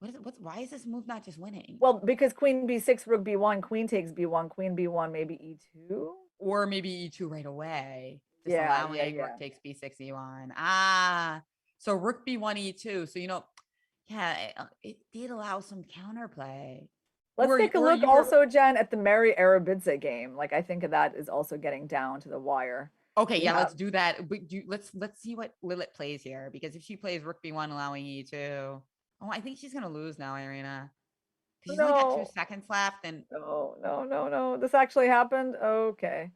What is it? Why is this move not just winning? Well, because queen b6, rook b1, queen takes b1, queen b1, maybe e2. Or maybe e2 right away, Yeah, yeah, disallowing rook yeah. takes b6, e1. Ah, so rook b1, e2. So, you know, yeah, it did allow some counterplay. Let's take a Or look you were also, Jen, at the Mary Arabidze game. Like I think that is also getting down to the wire. okay. We Yeah, have let's do that. But let's see what Lilith plays here, because if she plays rook b1, allowing e2, oh, I think she's gonna lose now, Irina, because she's only got 2 no, seconds left, and no, no, no, no. This actually happened. Okay.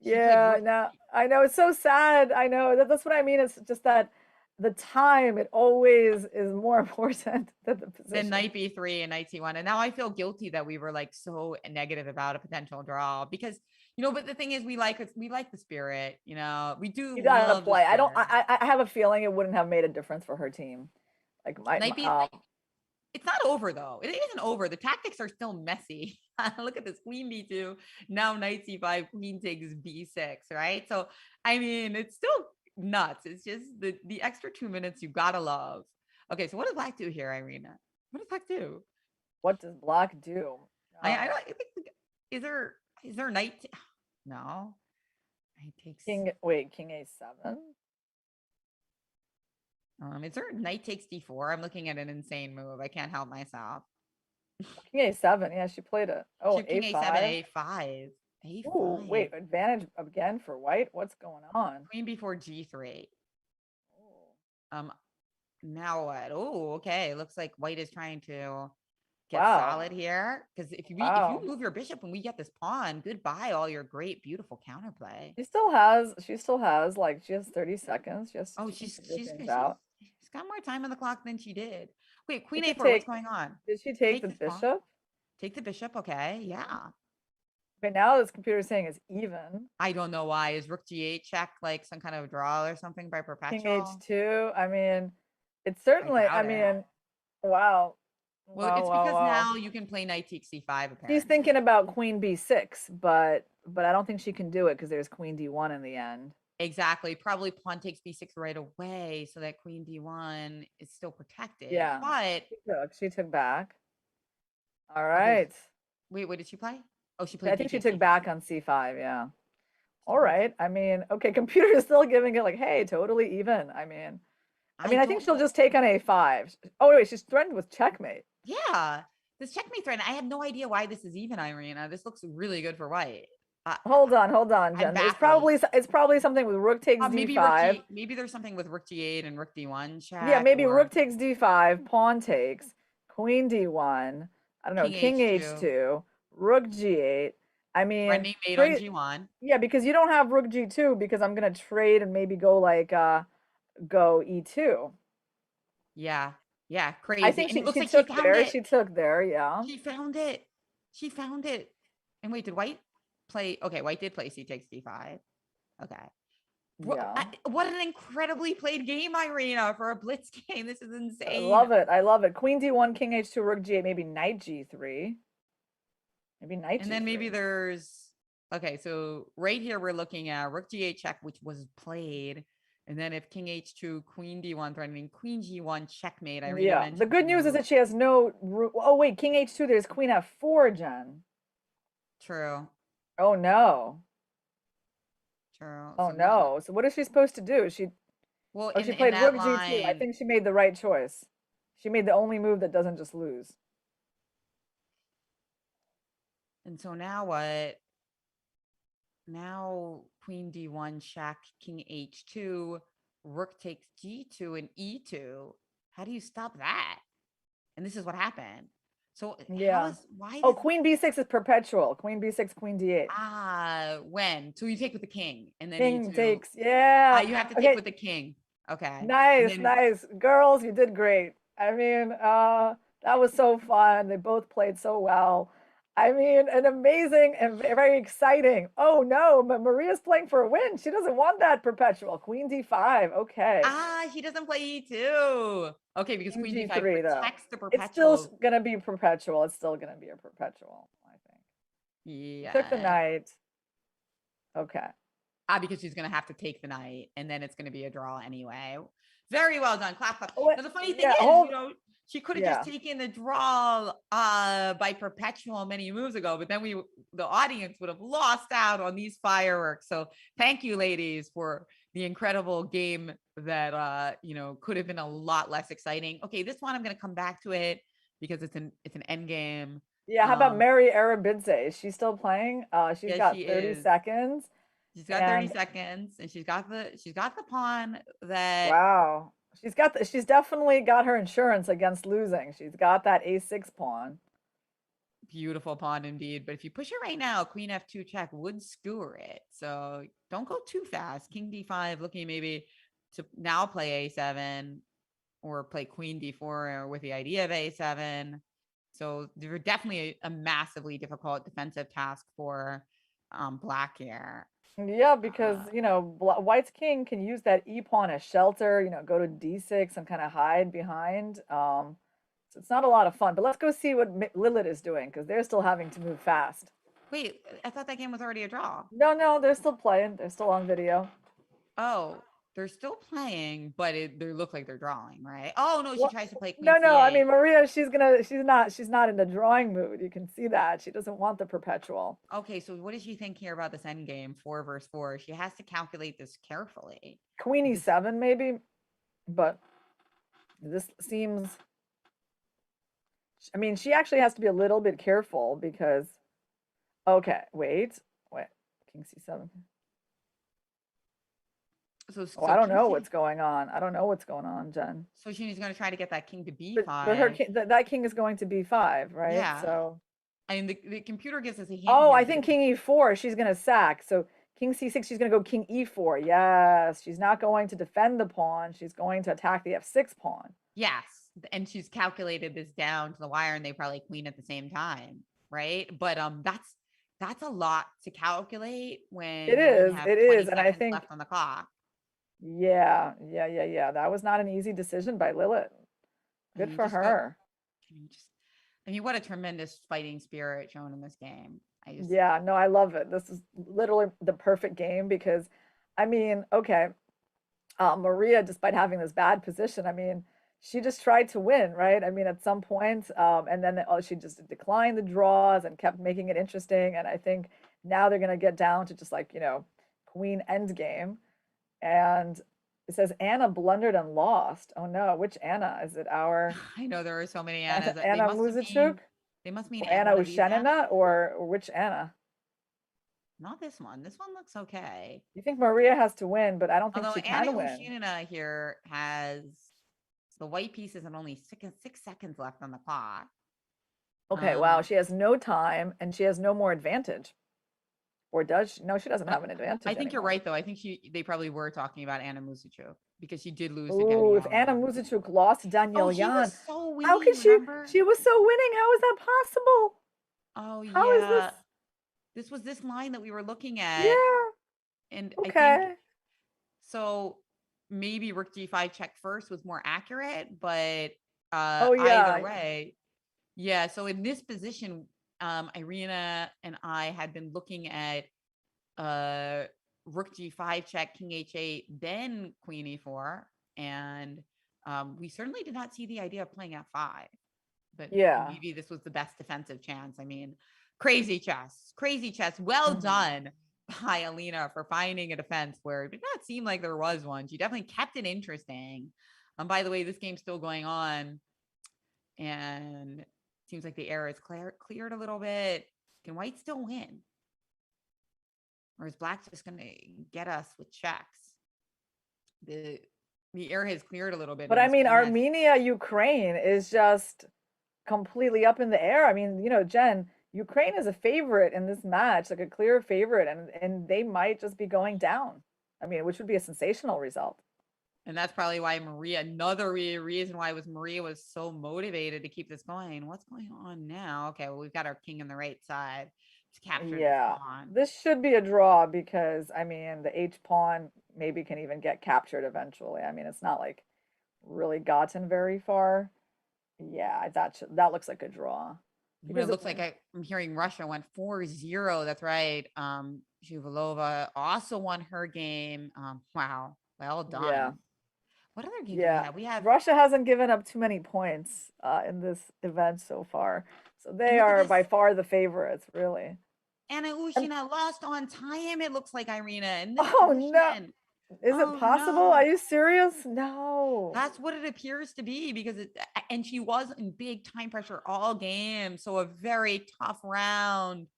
she played Yeah, rook. now I know it's so sad. I know that's what I mean. It's just that the time, it always is more important than the Then position. knight b3 and knight c1. And now I feel guilty that we were like so negative about a potential draw, because you know, but the thing is, we like the spirit, you know, we do You gotta love the play. I don't. spirit. I have a feeling it wouldn't have made a difference for her team. Like Knight b it's not over though. It isn't over. The tactics are still messy. Look at this, queen b2, now knight c5, queen takes b6, right? So I mean, it's still nuts. It's just the extra 2 minutes you gotta love. Okay, so what does black do here, Irina? What does black do? what does black do? I don't I think, is there a knight? No, knight takes. King a7. Is there knight takes d4? I'm looking at an insane move. I can't help myself. King a7. Yeah, she played it. Oh, She have king a7, a5. a5, Ooh, wait, a5. advantage again for white. What's going on? Queen before g3. Ooh, Um, now what? Oh, okay. Looks like white is trying to get wow, solid here, because if you wow. move your bishop and we get this pawn, goodbye all your great beautiful counterplay. She still has like she has 30 seconds. Oh, She can figure things out. she's got more time on the clock than she did. Wait, She queen could a4. What's take, going on? did she take Take the this pawn. bishop? Take the bishop. Okay, yeah. Okay, now this computer is saying it's even. I don't know why. Is rook g8 check like some kind of draw or something by King perpetual? h2. I mean, it's I certainly, I doubt it. mean, wow. Well, Wow, it's wow, because wow. now you can play knight takes c5 She's apparently. thinking about queen b6, but I don't think she can do it because there's queen d1 in the end. Exactly. Probably pawn takes b6 right away, so that queen d1 is still protected. Yeah, But she took back. All okay, right. wait, what did she play? Oh, she Yeah, I played d think she takes took c5. back on c5. Yeah. So All what's right. I mean, okay, computer is still giving it like, hey, totally even. I I think don't she'll know. just take on a5. Oh wait, she's threatened with checkmate. Yeah, this checkmate threat. I have no idea why this is even, Irina. This looks really good for white. Uh, Hold on, I'm Jen. baffled. It's probably something with rook takes d5. Maybe there's something with rook g8 and rook d1 Yeah, check, maybe rook or takes d5, pawn takes, queen d1. I don't know, king king h2, h2, rook g8. I mean, threatening mate on great. g1. Yeah, because you don't have rook g2 because I'm gonna trade and maybe go like go e2. Yeah, yeah, I crazy. think And it looks she like she took found there. it. She took there, yeah. She found it. She found it. And wait, did white play? Okay, white did play c takes d5. Okay. Yeah. What an incredibly played game, Irina, for a blitz game. This is I insane. love it. I love it. Queen d1, king h2, rook g8, maybe knight g3. Maybe knight And then maybe g3. there's, okay, so right here we're looking at rook g8 check, which was played. And then if king h2, queen d1 threatening, queen g1 checkmate. Irina Yeah. The mentioned good the news is move. that she has no oh wait, king h2, there's queen f4, Jen. True. Oh no. True. Oh So now, no. So what is she supposed to do? well, She in played that rook g2. I line, think she made the right choice. She made the only move that doesn't just lose. and so now what? Now queen d1 check, king h2, rook takes g2 and e2. How do you stop that? And this is what happened. So Yeah. why Oh, does, queen b6 is perpetual. Queen b6, queen d8. when? So you take with the king and then King e2. takes. Yeah. You have to take Okay. with the king. Okay. And Nice, then, nice. Girls, you did great. That was so fun. They both played so well. I mean, an amazing and very exciting. Oh no, but Maria's playing for a win. She doesn't want that perpetual. Queen d5. Okay. Ah, she doesn't play E2. Okay, because King Queen D5 g3 though. protects the It's still perpetual. gonna be perpetual. It's still gonna be a perpetual, I think. She took the Yeah. knight. Okay. Ah, because she's gonna have to take the knight, and then it's gonna be a draw anyway. Very well done. Clap, clap. Oh, wait, Now the funny thing yeah, is, hold. she could have just Yeah. taken the draw by perpetual many moves ago, but then the audience would have lost out on these fireworks. So thank you, ladies, for the incredible game that could have been a lot less exciting. Okay, this one I'm gonna come back to it because it's an end game. Yeah, how about Mary Arabidze? Is she still playing? She's Yeah, got she 30 is. seconds. She's got 30 And seconds, and she's got the pawn that wow. She's definitely got her insurance against losing. She's got that a6 pawn. beautiful pawn indeed. But if you push it right now, Queen F2 check would skewer it. So don't go too fast. King D5 looking maybe to now play A7 or play Queen D4 with the idea of A7. So they're definitely a massively difficult defensive task for Black here. Yeah, because, Uh, White's king can use that e pawn as shelter, go to d6 and kind of hide behind. So it's not a lot of fun. But let's go see what Lilith is doing because they're still having to move fast. Wait, I thought that game was already a draw. No, no, they're still playing. They're still on video. Oh, they're still playing, but they look like they're drawing, right? Oh no, she Well, tries to play Queen no, no. I mean, C8. Maria, she's not in the drawing mood. You can see that she doesn't want the perpetual. Okay, so what does she think here about this end game, 4 versus 4? She has to calculate this carefully. Queen This, e7 maybe, but this seems. I mean, she actually has to be a little bit careful because. Okay, wait. King c7. Oh, so I don't King know C. what's going on. I don't know what's going on, Jen. So she's going to try to get that king to But her B5. that king is going to b5, right? Yeah, So. I mean the computer gives us a hint Oh, here I that think king e4, she's going to sack. So king c6, she's going to go king e4. Yes, she's not going to defend the pawn. She's going to attack the f6 pawn. yes, and she's calculated this down to the wire, and they probably queen at the same time, right? But that's a lot to calculate when you only have It 20 is. And I seconds think, left on the clock. yeah. That was not an easy decision by Lilith. I Good mean, for just go. her. I mean, what a tremendous fighting spirit shown in this game. Yeah, no, I love it. This is literally the perfect game because, I mean, okay, Maria, despite having this bad position, I mean, she just tried to win, right? I mean, at some point, and then she just declined the draws and kept making it interesting. And I think now they're going to get down to just like, queen endgame. And it says Anna blundered and lost. Oh no, which Anna? Is it our I know there are so many Annas. They Anna must Muzuchik? mean Or Anna one of these Annas. Ushenina? Or which Anna? Not this one. This one looks okay. You think Maria has to win, but I don't think Although she Anna can win. Ushinina here has the white pieces and only 6 seconds left on the clock. Okay, wow, she has no time and she has no more advantage. Or does she? No, she doesn't have an I advantage think you're anymore. right, though. I think they probably were talking about Anna Muzichuk because she did lose to Oh, if Danielle Anna Yan. Muzichuk lost to Danielle Oh, she was Yan, so how winning, could she? remember? She was so winning. How is that possible? Oh, How is this? yeah. This was this line that we were looking at. Yeah, And I think okay. so maybe rook g5 check first was more accurate, but Oh, either yeah. way, yeah. So in this position, Irina and I had been looking at rook g5 check, king h8, then queen e4, and we certainly did not see the idea of playing f5. But Yeah. maybe this was the best defensive chance. I mean, crazy chess, crazy chess. Well Mhm. done by Alina for finding a defense where it did not seem like there was one. She definitely kept it interesting. By the way, this game's still going on, and it seems like the air is cleared a little bit. Can White still win? Or is Black just going to get us with checks? The air has cleared a little bit. But I mean, Armenia, Ukraine is just completely up in the air. I mean, Jen, Ukraine is a favorite in this match, like a clear favorite, and they might just be going down. I mean, which would be a sensational result. And that's probably why another reason why Maria was so motivated to keep this going. What's going on now? Okay, well, we've got our king on the right side to capture this Yeah, pawn. this should be a draw because I mean the H pawn maybe can even get captured eventually. I mean it's not like really gotten very far. Yeah, that looks like a draw It because looks like I'm hearing Russia went 4-0. That's right. Zhuvalova also won her game. Wow. Well yeah, done. What other games do we yeah. have? We have, Russia hasn't given up too many points in this event so far, so and they look at are this. by far the favorites, really. Anna And Ushina lost on time, it looks like, Irina. And this oh no, Russian. is it Oh possible? Are no. you serious? No. That's what it appears to be because and she was in big time pressure all game. So a very tough round.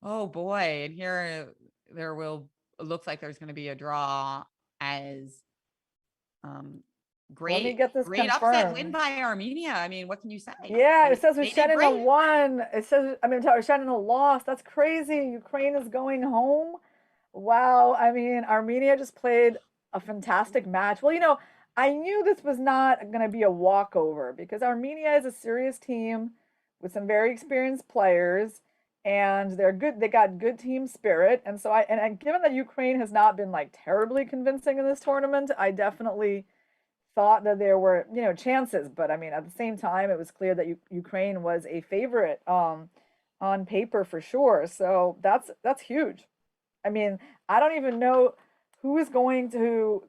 Oh boy. And here there will, it looks like there's going to be a draw as um Let me great, get this great upset win confirmed. by Armenia. I mean, what can you say? Yeah, it says They did Ushenina great. won. It says, I mean, Ushenina lost. That's crazy. Ukraine is going home. Wow. I mean, Armenia just played a fantastic match. Well, I knew this was not going to be a walkover because Armenia is a serious team with some very experienced players and they're good. They got good team spirit. And so and given that Ukraine has not been like terribly convincing in this tournament, I definitely thought that there were, chances, but I mean, at the same time, it was clear that Ukraine was a favorite on paper for sure. So that's huge. I mean, I don't even know who is going to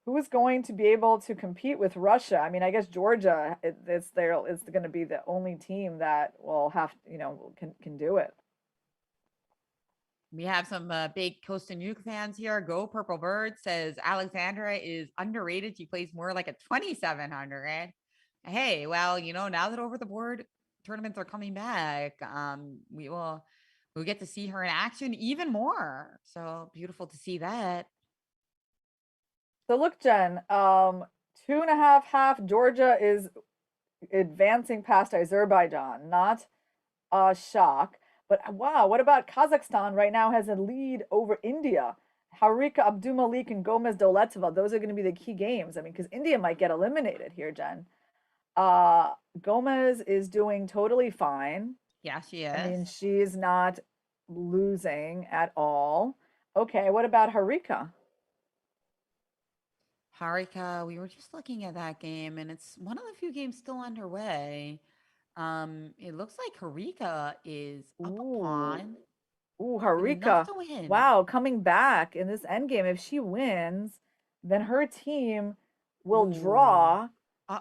who is going to be able to compete with Russia. I mean, I guess Georgia it's going to be the only team that will have, can do it. We have some big Costa Nuke fans here. Go Purple Bird says Alexandra is underrated. She plays more like a 2,700. Hey, well, now that over the board tournaments are coming back, we'll get to see her in action even more. So beautiful to see that. So look, Jen, 2.5 Georgia is advancing past Azerbaijan. Not a shock. But wow, what about Kazakhstan right now has a lead over India? Harika Abdumalik and Gomez Doletova, those are going to be the key games. I mean, because India might get eliminated here, Jen. Uh, Gomez is doing totally fine. Yeah, she I is. mean, she's not losing at all. Okay, what about Harika? Harika, we were just looking at that game, and it's one of the few games still underway. It looks like Harika is up a Ooh, pawn ooh, with enough Harika. to win. Wow, coming back in this endgame. If she wins, then her team will Ooh. draw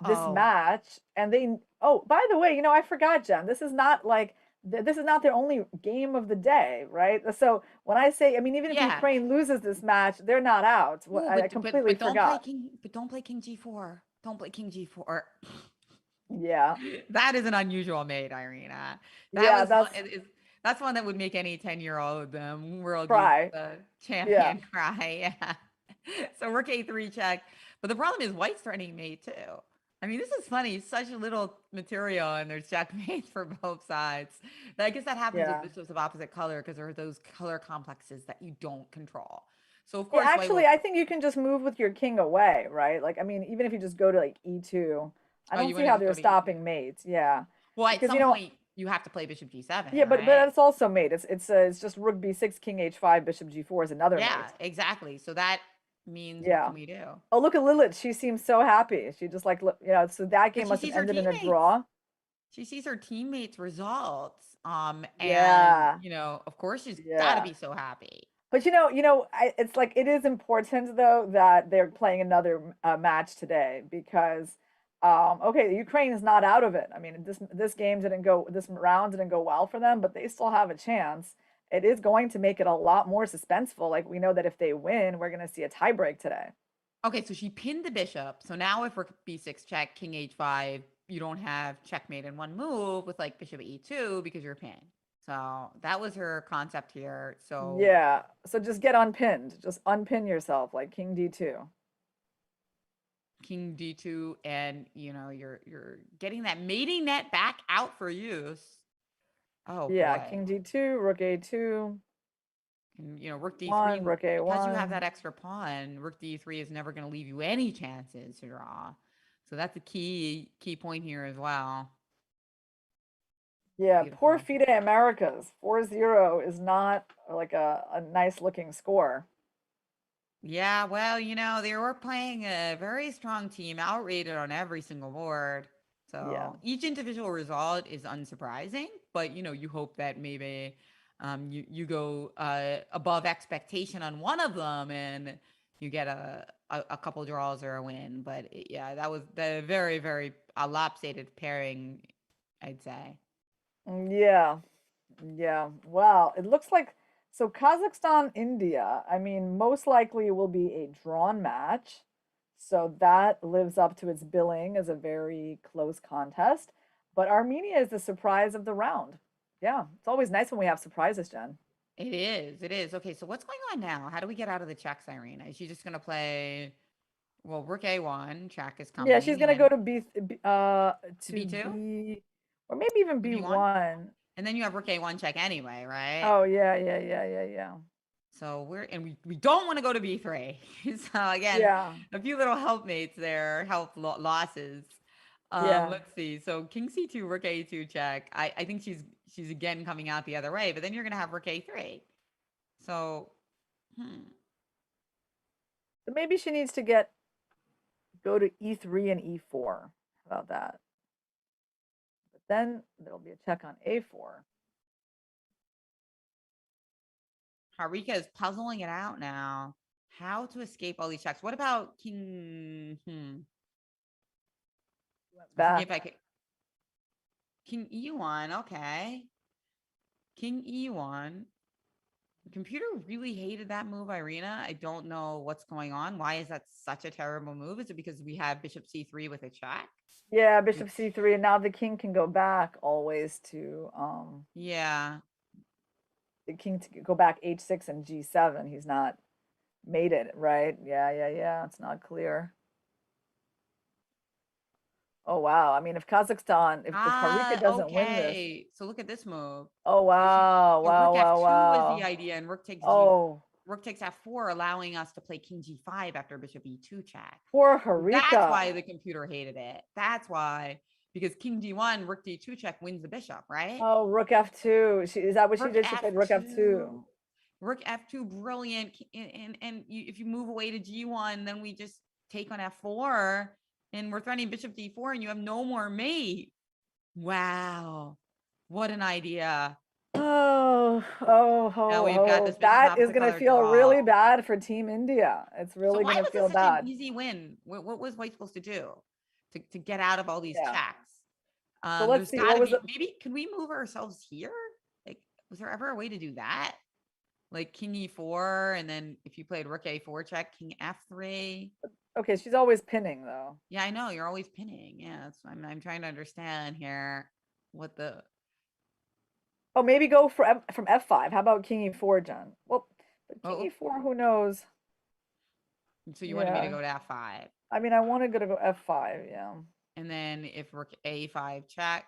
this Uh-oh. match. And oh, by the way, I forgot, Jen, this is not like, this is not their only game of the day, right? So when I say, I mean, even if Yeah. Ukraine loses this match, they're not out. Ooh, I completely forgot. don't play King G4. Don't play King G4. Yeah. That is an unusual mate, Irina. That Yeah, was one that's that's one that would make any 10-year-old world youth cry. Yeah. champion cry. Yeah. So rook a3 check. But the problem is white's threatening mate too. I mean, this is funny. Such a little material, and there's checkmates for both sides. I guess that happens with Yeah. bishops of opposite color because there are those color complexes that you don't control. So of Yeah, course, white actually, will. I think you can just move with your king away, right? Like, I mean, even if you just go to like e2, I Oh, don't you see want to how just they're go to e2? stopping mates. Yeah, Well, at because some point you have to play bishop g7, yeah, but right? it's also mate. It's just rook b6, king h5, bishop g4 is another Yeah, mate. exactly. So that means what Yeah. can we do? Oh, look at Lilith. She seems so happy. She just like so that But game she must have sees her ended in a teammates. draw. She sees her teammates' results. And Yeah. of course she's got to Yeah. be so happy. But it's like it is important though that they're playing another match today because okay, Ukraine is not out of it. I mean, this round didn't go well for them, but they still have a chance. It is going to make it a lot more suspenseful. Like we know that if they win, we're going to see a tiebreak today. Okay, so she pinned the bishop. So now if rook b6 check, king h5, you don't have checkmate in one move with like bishop e2 because you're pinned. So that was her concept here. So Yeah. So just get unpinned. Just unpin yourself like King D2. king d2, and you're getting that mating net back out for use. Oh Yeah, boy. King D2, Rook A2. And rook d3, One, rook because you have A1. that extra pawn, rook d3 is never going to leave you any chances to draw. So that's a key point here as well. Yeah, poor Beautiful. FIDE Americas. 4-0 is not like a nice looking score. Yeah, well, they were playing a very strong team, outrated on every single board. Yeah. So each individual result is unsurprising, but you hope that maybe you go above expectation on one of them and you get a couple draws or a win. But yeah, that was the very, very lopsided pairing, I'd say. Yeah. Yeah. Wow. It looks like so Kazakhstan, India, I mean, most likely will be a drawn match. So that lives up to its billing as a very close contest. But Armenia is the surprise of the round. Yeah. It's always nice when we have surprises, Jen. It is. It is. Okay, so what's going on now? How do we get out of the checks, Irina? Is she just going to play? Well, rook a1, check is Yeah, she's coming, and gonna then go to to to b2, B or maybe even to b1, B1. and then you have rook a1 check anyway, right? Oh yeah, yeah, yeah, yeah, yeah. So we don't want to go to b3. So again, Yeah, a few little helpmates there, losses. yeah. Let's see. So king c2, rook a2 check. I think she's again coming out the other way, but then you're gonna have rook a3. So So maybe she needs to go to E3 and E4. How about that? But then there'll be a check on A4. Harika is puzzling it out now. How to escape all these checks? What about king? Went I'm thinking if I back. could king e1. Okay, king e1. The computer really hated that move, Irina. I don't know what's going on. Why is that such a terrible move? Is it because we have bishop c3 with a check? Yeah, bishop Which, C3, and now the king can go back always to yeah. the king to go back H6 and G7. He's not made it, right? Yeah, yeah, yeah. It's not clear. Oh wow. I mean, if Kazakhstan, if Harika doesn't win this, Okay. So look at this move. oh wow, So rook wow, wow, f2 was the wow. idea, and Oh, rook takes f4, allowing us to play king g5 after bishop e2 check. poor That's Harika. why the computer hated it. That's why, because king d1, rook d2 check wins the bishop, right? Oh, rook F2. Is that what she Rook did? She played rook F2. f2. Rook f2, brilliant. And if you move away to g1, then we just take on f4, and we're threatening bishop d4, and you have no more mate. Wow, what an idea! Oh, oh, Now oh, we've got oh. this That have is to going to color feel draw. really bad for Team India. It's So really why going to was this feel such an bad. easy win? What was White supposed to do to get out of all these Yeah. checks? So let's There's see. got What to was be, it? maybe, can we move ourselves here? Like, was there ever a way to do that? Like king e4, and then if you played rook a4 check, king f3. Okay, she's always pinning though. Yeah, I know you're always pinning. Yeah, that's I'm trying to understand here what the. Oh, maybe go for from F5. How about King E4, John? Well, but King Oh, E4, who knows? so you wanted me to Yeah. go to f5, I mean, I want to go F5. Yeah. and then if rook a5 check,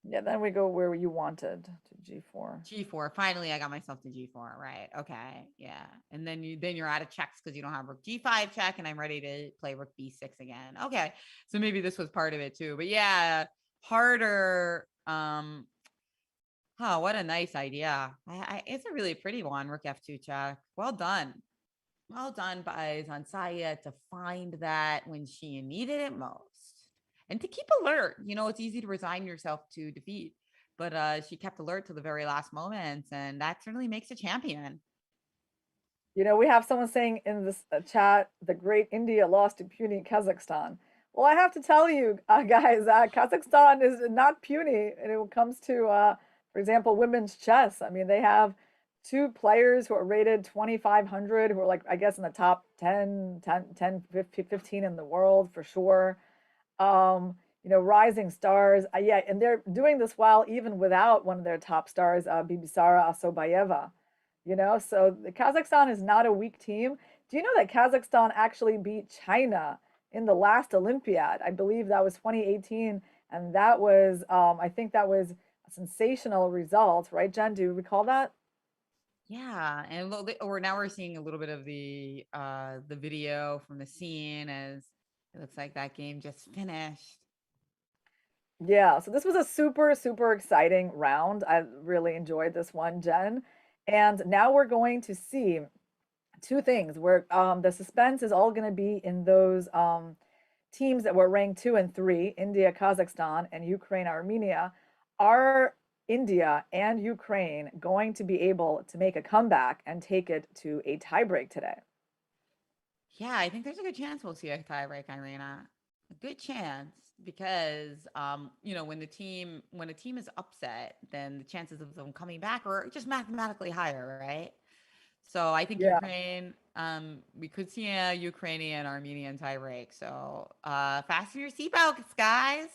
Yeah, then we go where you wanted to G4. g4. Finally, I got myself to g4. Right. Okay. Yeah. And then you're out of checks because you don't have rook g5 check, and I'm ready to play rook b6 again. Okay. So maybe this was part of it too. But yeah, harder. Oh, what a nice idea. It's a really pretty one, rook f2 check. Well done. Well done by Zansaya to find that when she needed it most. And to keep alert. It's easy to resign yourself to defeat, but she kept alert to the very last moments, and that certainly makes a champion. You know, we have someone saying in this chat, the great India lost to puny Kazakhstan. Well, I have to tell you, guys, Kazakhstan is not puny when it comes to, for example, women's chess. I mean, they have two players who are rated 2,500, who are like, I guess, in the top 10, 15 in the world for sure. Rising stars. Yeah, and they're doing this well even without one of their top stars, Bibisara Asobayeva. So the Kazakhstan is not a weak team. Do you know that Kazakhstan actually beat China in the last Olympiad? I believe that was 2018, and that was, I think that was a sensational result, right, Jen? Do you recall that? Yeah, and a little bit, or now we're seeing a little bit of the video from the scene as it looks like that game just finished. Yeah, so this was a super, super exciting round. I really enjoyed this one, Jen. And now we're going to see two things where the suspense is all going to be in those teams that were ranked 2 and 3, India, Kazakhstan, and Ukraine, Armenia. Are India and Ukraine going to be able to make a comeback and take it to a tiebreak today? Yeah, I think there's a good chance we'll see a tiebreak, Irina. A good chance because when a team is upset, then the chances of them coming back are just mathematically higher, right? So I think Yeah. Ukraine, we could see a Ukrainian Armenian tiebreak. So fasten your seatbelts, guys.